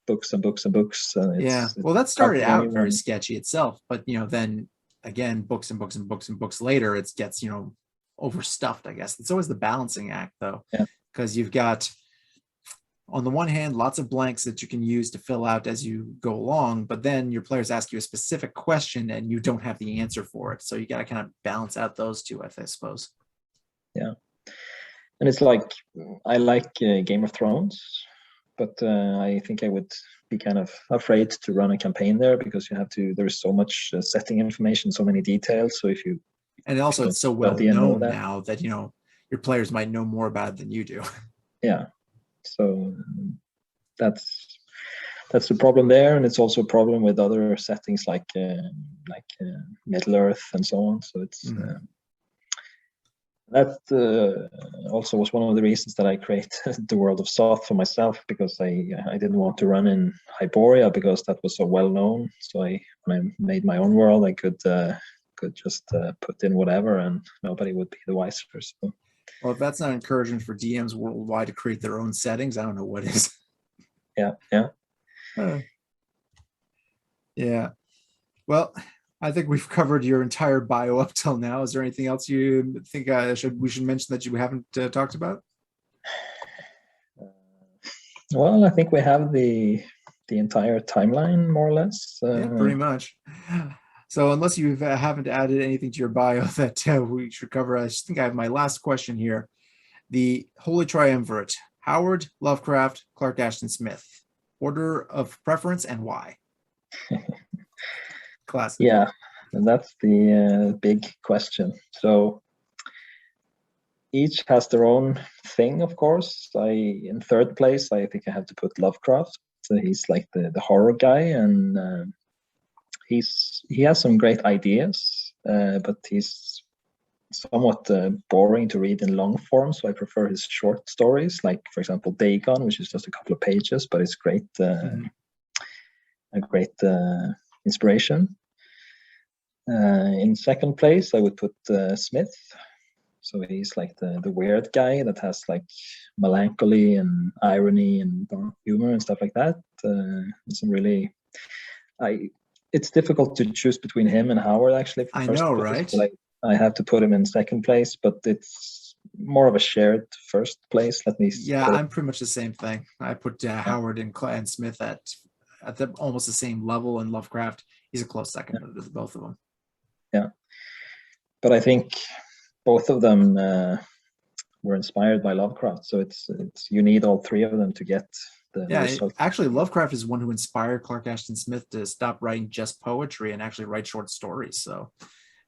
books and books and books. Well, that started out very sketchy itself, but then again, books and books and books and books later, it gets overstuffed. I guess it's always the balancing act, though, because you've got, on the one hand, lots of blanks that you can use to fill out as you go along, but then your players ask you a specific question and you don't have the answer for it. So you got to kind of balance out those two, I suppose. Yeah. And it's like, I like Game of Thrones, but I think I would be kind of afraid to run a campaign there, because there's so much setting information, so many details. So and also it's so well known now that, your players might know more about it than you do. Yeah. So that's the problem there, and it's also a problem with other settings like Middle Earth and so on. So it's that also was one of the reasons that I created the World of Xoth for myself, because I didn't want to run in Hyboria because that was so well known. So when I made my own world, I could just put in whatever and nobody would be the wiser. So. Well, if that's not encouraging for DMs worldwide to create their own settings, I don't know what is. Yeah. Yeah. Well, I think we've covered your entire bio up till now. Is there anything else you think we should mention that you haven't talked about? Well, I think we have the entire timeline, more or less. Yeah, pretty much. So unless you haven't added anything to your bio that we should cover, I just think I have my last question here. The Holy Triumvirate: Howard, Lovecraft, Clark Ashton Smith. Order of preference and why? Classic. Yeah, and that's the big question. So each has their own thing, of course. In third place, I think I have to put Lovecraft. So he's like the horror guy, and he has some great ideas, but he's somewhat boring to read in long form. So I prefer his short stories, like for example Dagon, which is just a couple of pages, but it's great, a great inspiration. In second place, I would put Smith. So he's like the weird guy that has like melancholy and irony and dark humor and stuff like that. It's difficult to choose between him and Howard, actually. I know, right? I have to put him in second place, but it's more of a shared first place. I'm pretty much the same thing. I put Howard and Smith at almost the same level, and Lovecraft, he's a close second to both of them. Yeah, but I think both of them were inspired by Lovecraft, so it's you need all three of them to get the result. Actually, Lovecraft is one who inspired Clark Ashton Smith to stop writing just poetry and actually write short stories. So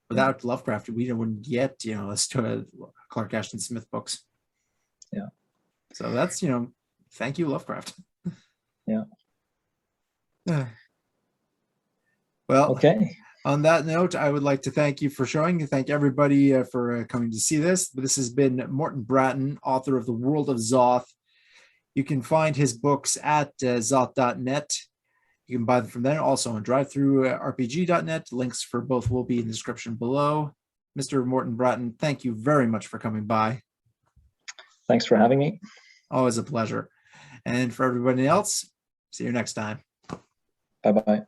without Lovecraft, we wouldn't get, listen to Clark Ashton Smith books. Yeah. So that's, thank you, Lovecraft. Yeah. Well, okay. On that note, I would like to thank you for showing. Thank everybody for coming to see this. This has been Morten Braten, author of The World of Xoth. You can find his books at xoth.net. You can buy them from there. Also on drivethrurpg.net. Links for both will be in the description below. Mr. Morten Braten, thank you very much for coming by. Thanks for having me. Always a pleasure. And for everybody else, see you next time. Bye-bye.